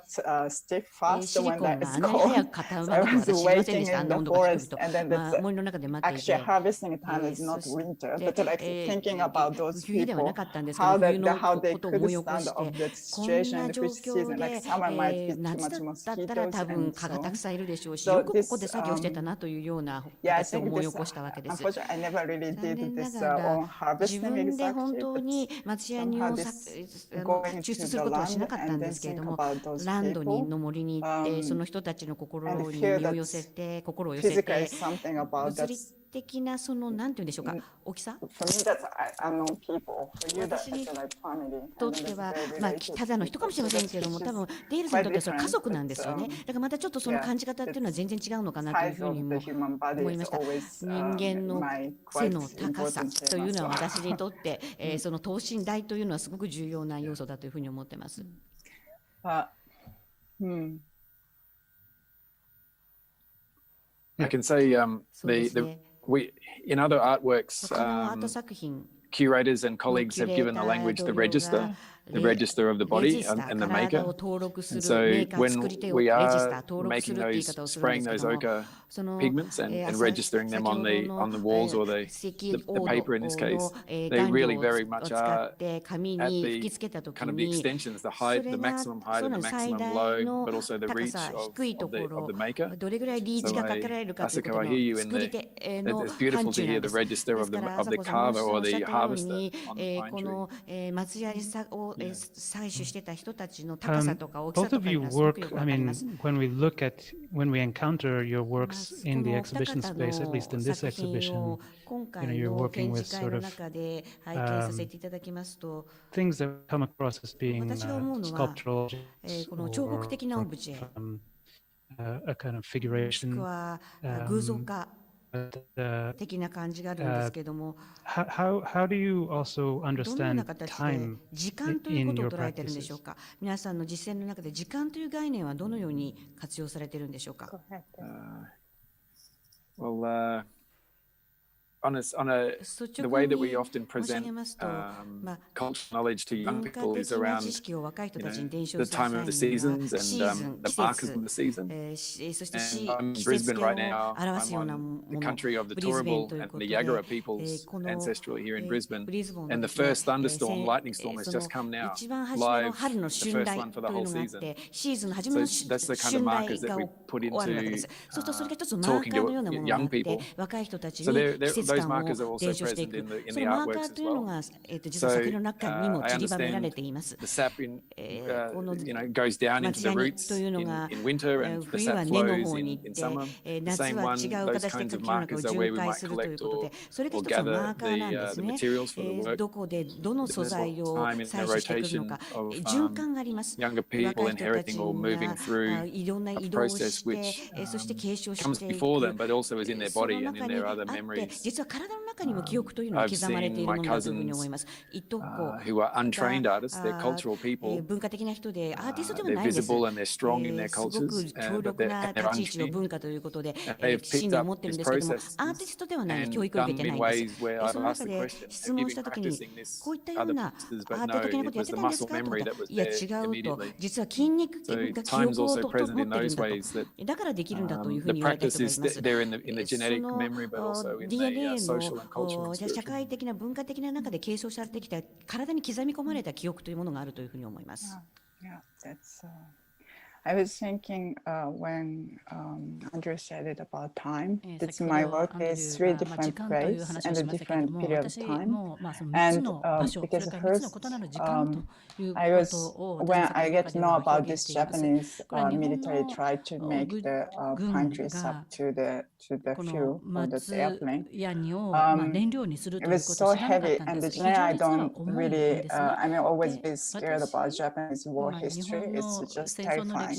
stiff シ fast リ when コン that が is あんなに早 cold. く固 So ま I るとは was 私知りませんで waiting した。あ in んな the 温度が低い forest, と。 and then まあ、 that's 森の中で待ってい actually て、 harvesting time is not そ winter, して、 but like thinking about those 冬ではな people, かったんですけど、 how 冬 that の how they ことを could 思い起こ stand して of that こん situation な in the 状 fish 況 season. Like で、 summer might be too 夏だ much ったら mosquitoes 多分 and 蚊が so た on. くさんいるでしょうし、 So よくここ this で作業してたなというような yeah, I 形を think 思い this 起こしたわけです。 unfortunately I never really 残 did 念な this がら on 自 harvesting 分で本 exactly, 当 but に松ヤニ somehow を this 抽 going 出 to する the ことはしな land かったん and で then すけれど think も、 about those ランドに people の森に行ってその人たちの and 心に feel 身を that 寄せて心を寄せ physical て is something about 物 that. 理的なそのなんていうんでしょうか、大きさ For me, that's unknown people. For you, that's 私に like family. と And っ then て that's は、 very まあ、 related ただの人かもしれませんけれども、多分デールさんにとってはそれ家族なんですよね。だからまたちょっとその感じ方っていうのは全然違うのかなというふうにも思いました。人間の背の高さというのは私にとって、その等身大というのはすごく重要な要素だというふうに思ってます。I can say we in other artworks, 他のアート作品 curators and colleagues have given the language the register of the body and the maker. And so when we are making those, spraying those ochre pigments and registering them on the walls or the paper in this case, they really very much are at the kind of the extensions, the height, the maximum height and the maximum low, but also the reach of the maker. So Asako, I hear you in it's beautiful to hear the register of the carver or the harvester on the pine tree.採取してた人たちの高さとか大きさ Both と of か you がすごくよ work, くわ I かり mean, ます。 when we encounter your works in the exhibition space, at least in this exhibition, 今回 you're の working 展 with 示会 sort の of 中で拝見させていただきますと、 things that come across as being 私が思うのは、 sculptural objects この彫刻的なオブジェ、 a kind of もしく figuration. は偶像化的な感じがあるんですけども、 How do you also どのよう understand な形で time 時間というこ in とを your 捉えているんでしょう practices? か。皆さんの実践の中で時間という概念はどのように活用されているんでしょうか。Well, the way that we often present cultural knowledge to young people is around the time of the seasons and the markers of the season. And I'm in Brisbane right now. I'm on the country of the Turrbal and the Yagara people's ancestral here in Brisbane. And the first thunderstorm, lightning storm, has just come now, live, the first one for the whole season. So that's the kind of markers that we put into talking to young people. So those markers are also present in the artworks as well. So I understand the sap goes down into the roots in winter and the sap flows in summer. The same one, those kinds of markers are where we might collect or gather the materials for the work. どこでどの素材を採取してくるのか、循環があります。 younger people inheriting or moving through いろんな a 移動を process して、 which そして継承し comes ていく。 before them, but also is in their そ body の and 中 in に their あ other って、 memories. 実は体の中にも記憶というのは I've 刻まれているものだというふうに思います。いとこ who are untrained artists, they're cultural people. 文化的な人でアーティストでは They're ないんです。 visible and they're strong in their すごく cultures, 強 but 力 they're な and they're 立ち位置の untrained. 文化ということで、 They've 信 picked 念を up 持ってるん this ですけども、 process アーティストではない、 and 教育を受 done けてな in いんです。 ways where そ I've の asked 中 the で question, 質 have 問 you した been ときに、 practicing this こういったよう other な practices? ア But ー no, ト的なこと it やって was the たんです muscle かと memory か、 that was いや there 違うと、 immediately. 実は筋肉 So が記 time's 憶を also 持って present る in んだ those と、 ways that だからできるんだというふう the に言われた人 practice がい is ます。 there in the genetic その memory, but also in the DNA social and cultural の and 社 spiritual. 会的な文化的な中で継承されてきた体に刻み込まれた記憶というものがあるというふうに思います。Yeah, that's. I was thinking when Andrew said it about time, that my work is 3 different places and a different period of time. And because first, I was when I get to know about this Japanese military tried to make the pine trees up to the fuel of the airplane. It was so heavy, and then I don't really. I mean, always be scared about Japanese war history. It's just terrifying.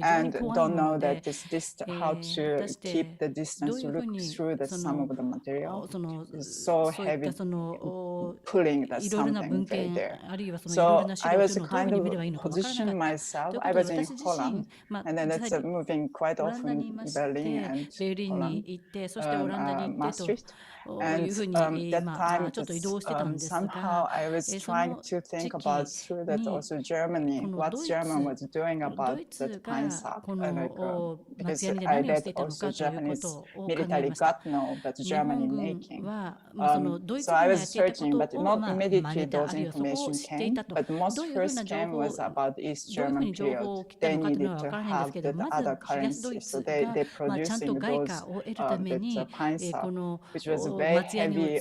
And don't know that how to keep the distance, look through the some of the material. It's so heavy, pulling that something very there. So I was kind of positioning myself. I was in Holland, and then that's moving quite often Berlin and Holland, Maastricht. And that time, somehow I was trying to think about through that also Germany, what German was doing about that pine sap. Because I read also Japanese military got know that Germany making. So I was searching, but not immediately those information came. But most first came was about East German period. They needed to have the other currency, so they producing those that pine sap, which was very heavy.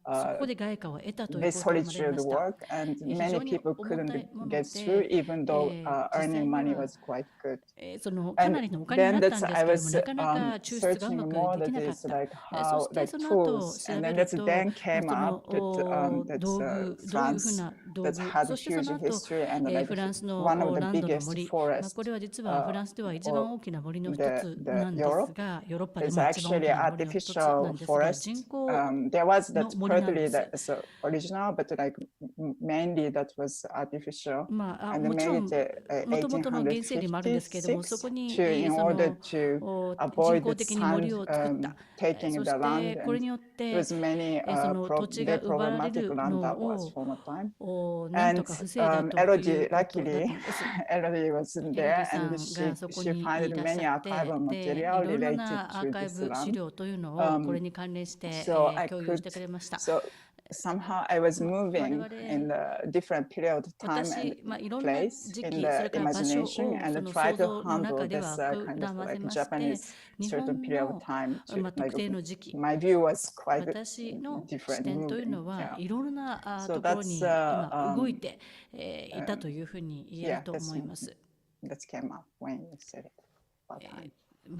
Very solitude work, and many people couldn't get through, even though earning money was quite good. And then that's I was searching more that is like how like tools, and then then came up that France that had a huge history and like one of the biggest forests. The Europe is actually artificial forest. There was that partly that's original, but like mainly that was artificial. もちろん、もともとの原生林もあるんですけれども、そこにその人工的に森を作った。そしてこれによってその土地が奪われるのをなんとか防いだということだったんです。Elodie was there and she found many archival で、い material ろいろ related なアー to カイ this ブ資 land. 料というのをこれに関連して共有してくれました。So somehow I was moving in the different period of time and place in the imagination and try to handle this kind of like Japanese certain period of time. Like, my view was quite 私の視 different 点という moving. のは Yeah. いろいろな So ところ that's に今動いていたというふうに言えると思います。That came up when you said it.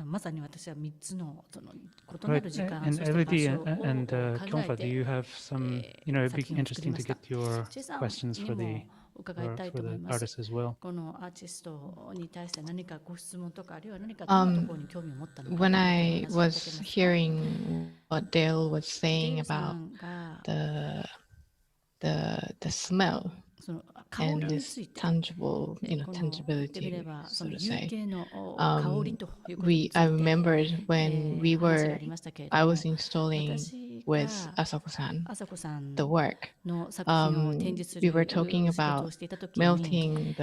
まさに私は3つのその異な Right. る時間、 And そして場 Elodie 所を and 考 Kyonfa, え do you て have some, it'd be 作品を作り interesting ま to した。 get your チェさん questions に for も the 伺いたいと思います。 artists as well. このアーティストに対して何かご質問とか、あるいは何かどんなところに興味を持ったのか。When I was hearing what Dale was saying about the smell and this tangible, tangibility, so to say. I remembered when I was installing with Asako-san the work. We were talking about melting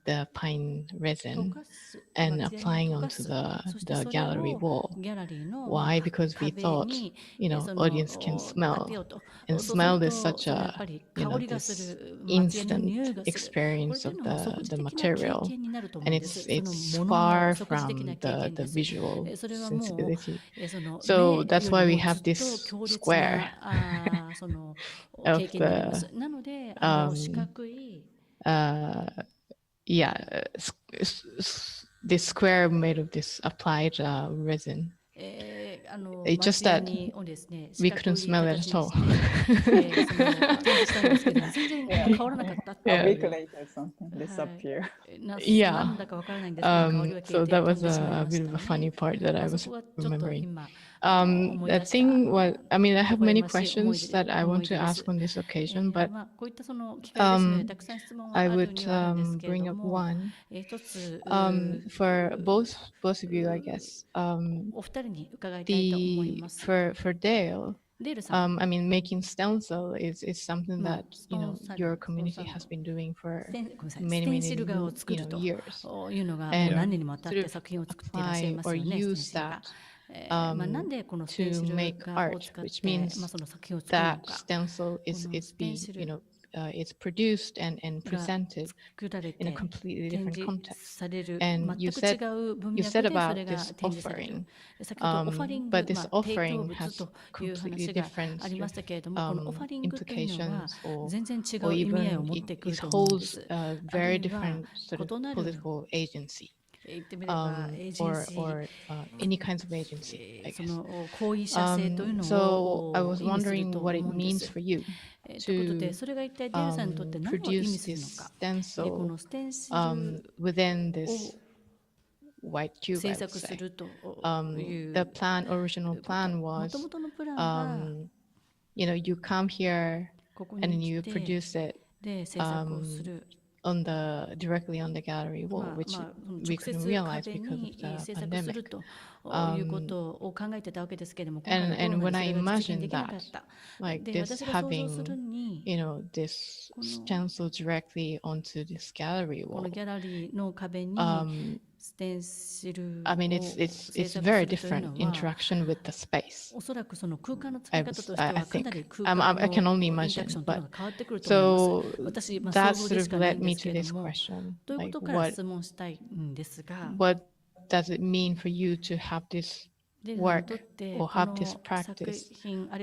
the pine resin and applying onto the gallery wall. Why? Because we thought, audience can smell, and smell is such a, this instant experience of the material, and it's far from the visual sensibility. So that's why we have this square of this square made of this applied resin. It's just that we couldn't smell it at all. A week later, something disappeared. Yeah. So that was a bit of a funny part that I was remembering. The thing was, I have many questions that I want to ask on this occasion, but I would bring up one for both of you, I guess. For Dale, making stencil is something that your community has been doing for many years, and apply or use that to make art, which means that stencil is being it's produced and presented in a completely different context. And you said about this offering, but this offering has completely different implications, or even it holds a very different sort of political agency. Or any kinds of agency, I guess. So I was wondering what it means for you to produce this stencil within this white cube, I would say. The original plan was, you come here and you produce it directly on the gallery wall, which we couldn't realize because of the pandemic. And when I imagined that, like this having, this stencil directly onto this gallery wall, it's very different interaction with the space. I think. I can only imagine. But so that sort of led me to this question. Like, what does it mean for you to have this work or have this practice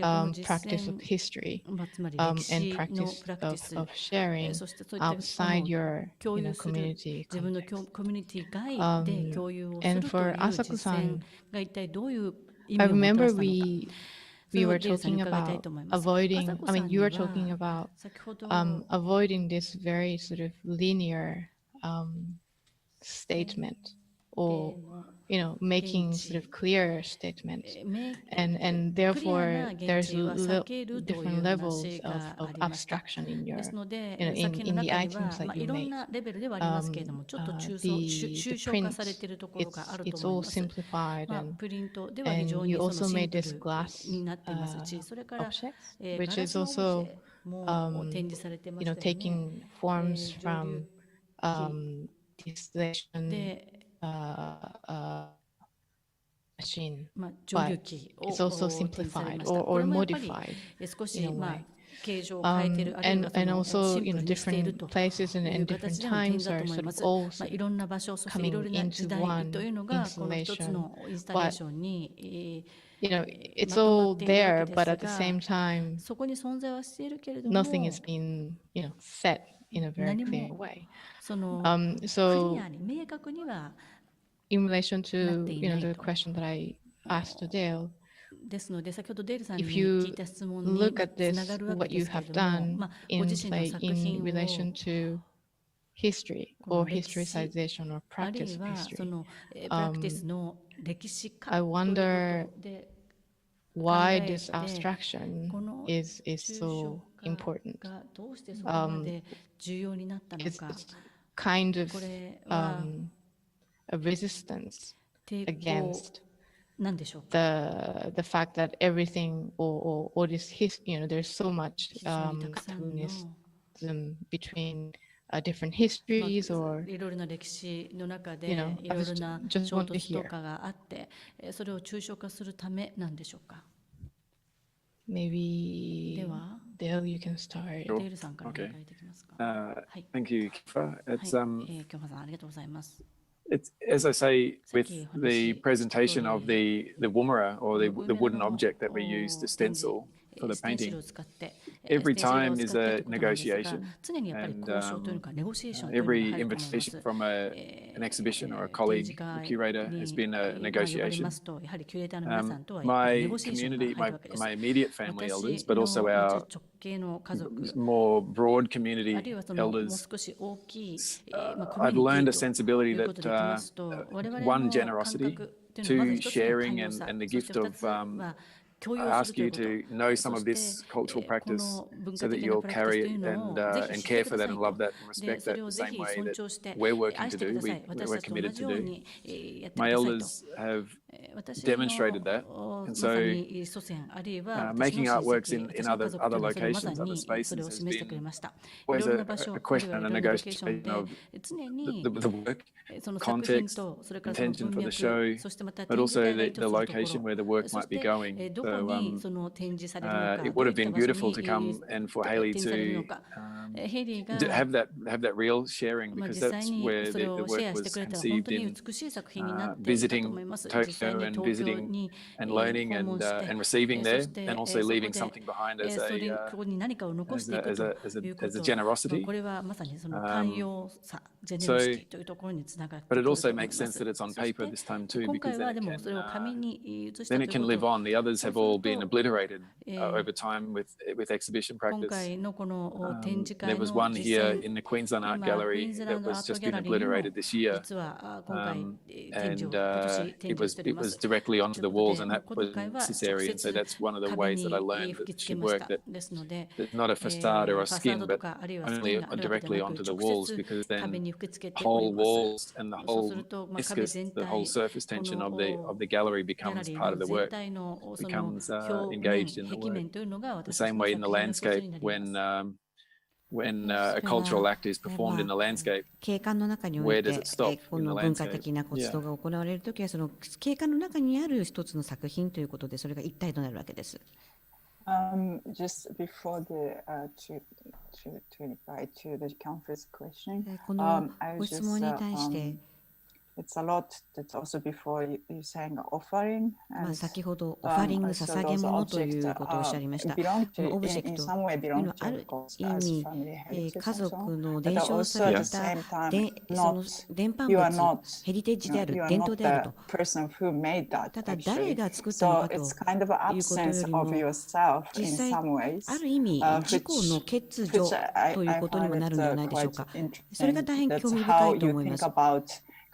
of history and practice of sharing outside your community context. And for Asako-san, I remember we were talking about avoiding, you were talking about avoiding this very sort of linear statement or making sort of clear statements, and therefore there's different levels of abstraction in your, in the items that you make. The print, it's all simplified, and you also made this glass objects, which is also taking forms from distillation machine, but it's also simplified or modified in a way. And also, different places and different times are sort of all coming into one installation. But it's all there, but at the same time, nothing is being set in a very clear way. So in relation to the question that I asked to Dale, if you look at this, what you have done in relation to history or historicization or practice of history, I wonder why this abstraction is so important. It's kind of a resistance against the fact that everything or this history, there's so much antagonism between different histories, or I was just want to hear. Maybe Dale, you can start. Sure. Okay. Thank you, Kifa. It's as I say, with the presentation of the wumara, or the wooden object that we use to stencil for the painting, every time is a negotiation, and every invitation from an exhibition or a colleague, a curator, has been a negotiation. My community, my immediate family elders, but also our more broad community elders, I've learned a sensibility that one, generosity, two, sharing, and the gift of I ask you to know some of this cultural practice so that you'll carry it and care for that and love that and respect that the same way that we're working to do, we're committed to do. My elders have demonstrated that, and so making artworks in other locations, other spaces, has been always a question and a negotiation of the work, context, intention for the show, but also the location where the work might be going. So it would have been beautiful to come and for Hayley to have that real sharing, because that's where the work was conceived, in visiting Tokyo and visiting and learning and receiving there, and also leaving something behind as a generosity. But it also makes sense that it's on paper this time too, because then it can live on. The others have all been obliterated over time with exhibition practice. There was one here in the Queensland Art Gallery that was just been obliterated this year, and it was directly onto the walls, and that was necessary. And so that's one of the ways that I learned that it should work, that there's not a facade or a skin, but only directly onto the walls, because then whole walls and the whole meniscus, the whole surface tension of the gallery becomes part of the work, becomes engaged in the work. The same way in the landscape, when a cultural act is performed in the landscape, 景観の中において、この文化的な活動が行われるときは、その景観の中にある一つの作品ということで、それが一体となるわけです。Just before to reply to the conference question, このご質問に対して、It's a lot that's also before you saying offering. 先ほどオファリング、捧げ物ということをおっしゃりました。このオブジェクトというのはある意味、家族の伝承されたその伝播物、ヘリテージである、伝統であると。ただ誰が作ったのかということよりも、実際ある意味自己の欠如ということにもなるのではないでしょうか。それが大変興味深いと思います。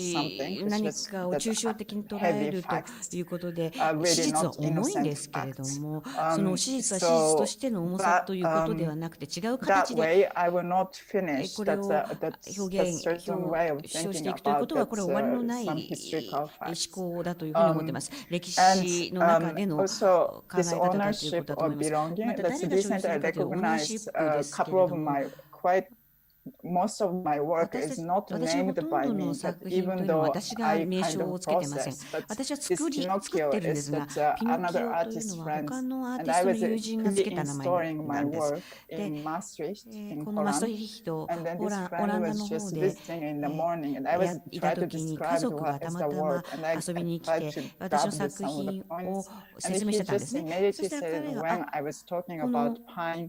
し何かを抽象的に捉えるということで、史実は重いんですけれども、その史実は史実としての重さということではなくて、違う形でこれを表していくということは、これは終わりのない思考だというふうに思っています。歴史の中での考え方だということだと思います。また誰が所有するかというオーナーシップですけれども、Most of my work is not 私のほ named とん by ど me, の but 作品とい even うのは though 私が I 名 kind 称を of つけてません。 process, but 私は this 作ってる Pinocchio んで is すが、 that ピノキ another オという artist のは friend, 他のアー and ティス I トの was 友人がつけた名前 reinstalling な my んです。 work in Maastricht こ in のマスト Holland, ヒヒと and then オ this ラン friend ダ was の just 方で visiting in the morning, and I was いた trying to 時に家 describe 族が what た is ま the たま work, and I 遊びに来 tried て、 to 私の grab 作 some of the 品を points, and 説明 he してたんで just すね。そ immediately したら said, 彼が、 when I was talking この about pine,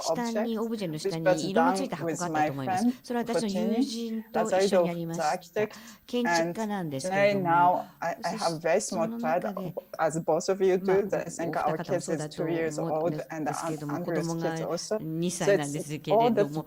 下に、オブジェの下に色のついた箱があったと思います。それは私の友人と一緒にやりました。建築家なんですけれども、その中で、お二方もそうだと思うんですけれども、子供が2歳なんですけれども、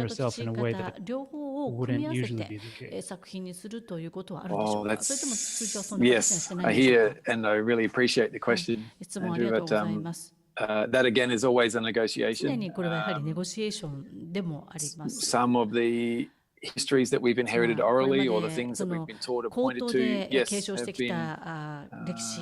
yourself in a way that 両方を組み wouldn't 合わせ usually be て the case. 作品にするということはあるんでしょ Oh, うか。それとも通常 that's そんな形にはし yes, てな I いんでしょう hear か。 and I really appreciate the question, 質問あり Andrew. がとう But ございます。that again is always a 常 negotiation. にこれはやはりネゴシエーションでもあります。 Some of the histories that we've inherited これま orally or the で things そ that we've の been taught or 口 pointed 頭 to, で yes, 継承して have き been た歴史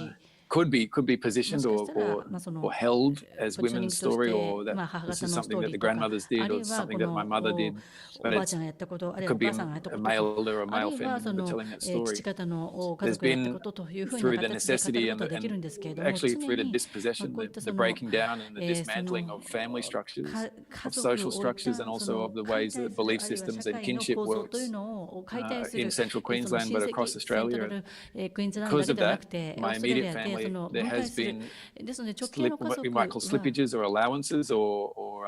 could be も positioned しか or したら、まあ、その or held as ポジショニン women's グとし story て、 or that まあ、母 this 方 is のス something トー that リ the ーとか、 grandmothers あ did る or いは something こ that my の mother did. お But ばあ it's ちゃんがやったこと、ある it いは could お be 母さんがやったこ a ととか、 male or a あ male るいは family そ member の telling that 父 story. 方の家 There's 族がやった been ことというふうな through the 形で語 necessity ること and, はできるん and ですけれども、常 actually through the に、dispossession, こういった the その、breaking down and the その dismantling of family structures, 家 of 族 social を置い structures, た and そ also の of the 解 ways 体 that する、 belief あるいは systems 社 and 会の kinship 構造という works のを解体す in る、central その Queensland, 新 but 世 across 紀セントラ Australia. ルクイーンズランド Because だけ of じゃな that, くて、オー my ストラリ immediate アでそ family, の there 分解 has する。 been ですので、直系の家 what 族 we might call は、 slippages or allowances or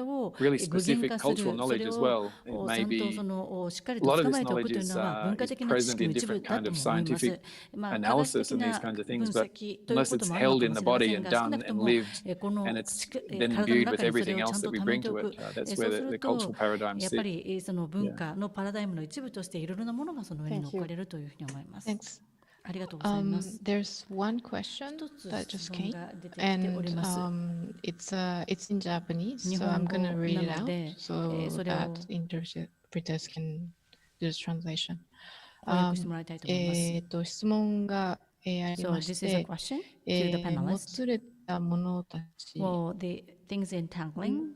を really 具現 specific 化する、 cultural そ knowledge れ as を well. It ちゃ may んと be そのしっかり a と lot 捕 of ま this えておく knowledge という is のは文化 is 的な知識 present の in 一部 different だ kind と of 思います。 scientific 科学 analysis 的 and な these kinds of 分 things, but 析という unless こと it's もあるの held か in も the しれませ body ん and が、少 done なくと and も lived この and it's 体 then の imbued 中 with にそれ everything をちゃ else ん that と we 溜め bring てお to く。 it, that's そう where す the る cultural と、 paradigms やっぱ sit. りその文 Yeah. 化のパラダイムの一部としていろいろなものがその上に乗っ Thank か you. れるというふうに思います。 Thanks. ありがとうございます。 There's one question 一つ that 質 just 問 came, が出てきており and ます。 it's in Japanese, 日 so 本 I'm 語 gonna read な it の out で、 so それ that を interpreters can do the translation. 翻訳してもらいたいと思います。質問が、あり So まし this is a て、 question to the も panelists. つれた者たち Well, the things entangling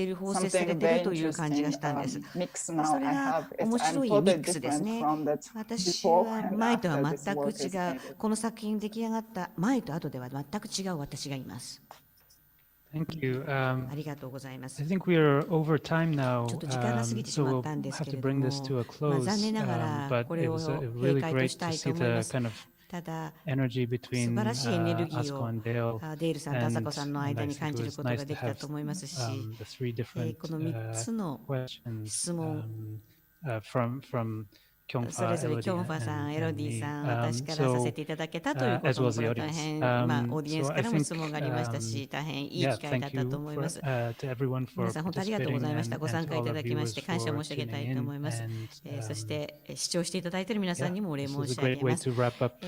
ている、包摂されているという感じがしたんです。それが面白いミックスですね。私は前とは全く違う、この作品出来上がった前と後では全く違う私がいます。Thank you. ありがとうございます。 I think we are over time now, ちょっと時間が過ぎてし so ま we'll ったんです have け to れど bring も、this to a 残 close. 念ながら But こ it れを was 閉 really 会と great した to いと see 思いま the す。 kind of ただ、 energy 素 between 晴らしいエネルギー Asuko を and Dale. デールさんと朝子さんの And 間 I に think 感 it じる was ことが nice で to きた have と思いますし、 the three different この3つの questions 質問、 from それ Kyungfa, ぞれキョンフ Elodie, ァさん、 and エロディ me. さん、私からさせていただけたというこ As とも well as これ the は大 audience. 変、オーディエン So スか I らも think 質問がありましたし、大変いい yeah, 機会だ thank ったと you 思いま for, す。 to everyone 皆 for さん本当ありがとうご participating ざいました。 and ご to 参加い all た of だきま viewers して感謝 for 申し上げた tuning いと思い in. ます。 And そして視聴していただいている皆さ yeah, んにもお礼 this 申 was a し上 great げ way ます。to wrap up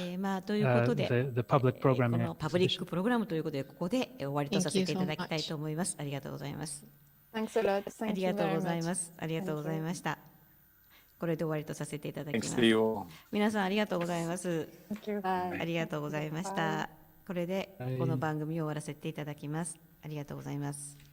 ということで、 the public こ program の in パブリッ exposition. クプログラムということで、ここで終わりとさせていただきたいと思います。ありがとうございます。 Thanks a lot. あ Thank り you がとう very ござい much. ます。ありがとうございました。これで終わりとさせていただきま Thanks す。 to you all. 皆さんありがとうございます。 Thank you. ありがとうございました。これでこの番組を終わらせていただきます。ありがとうございます。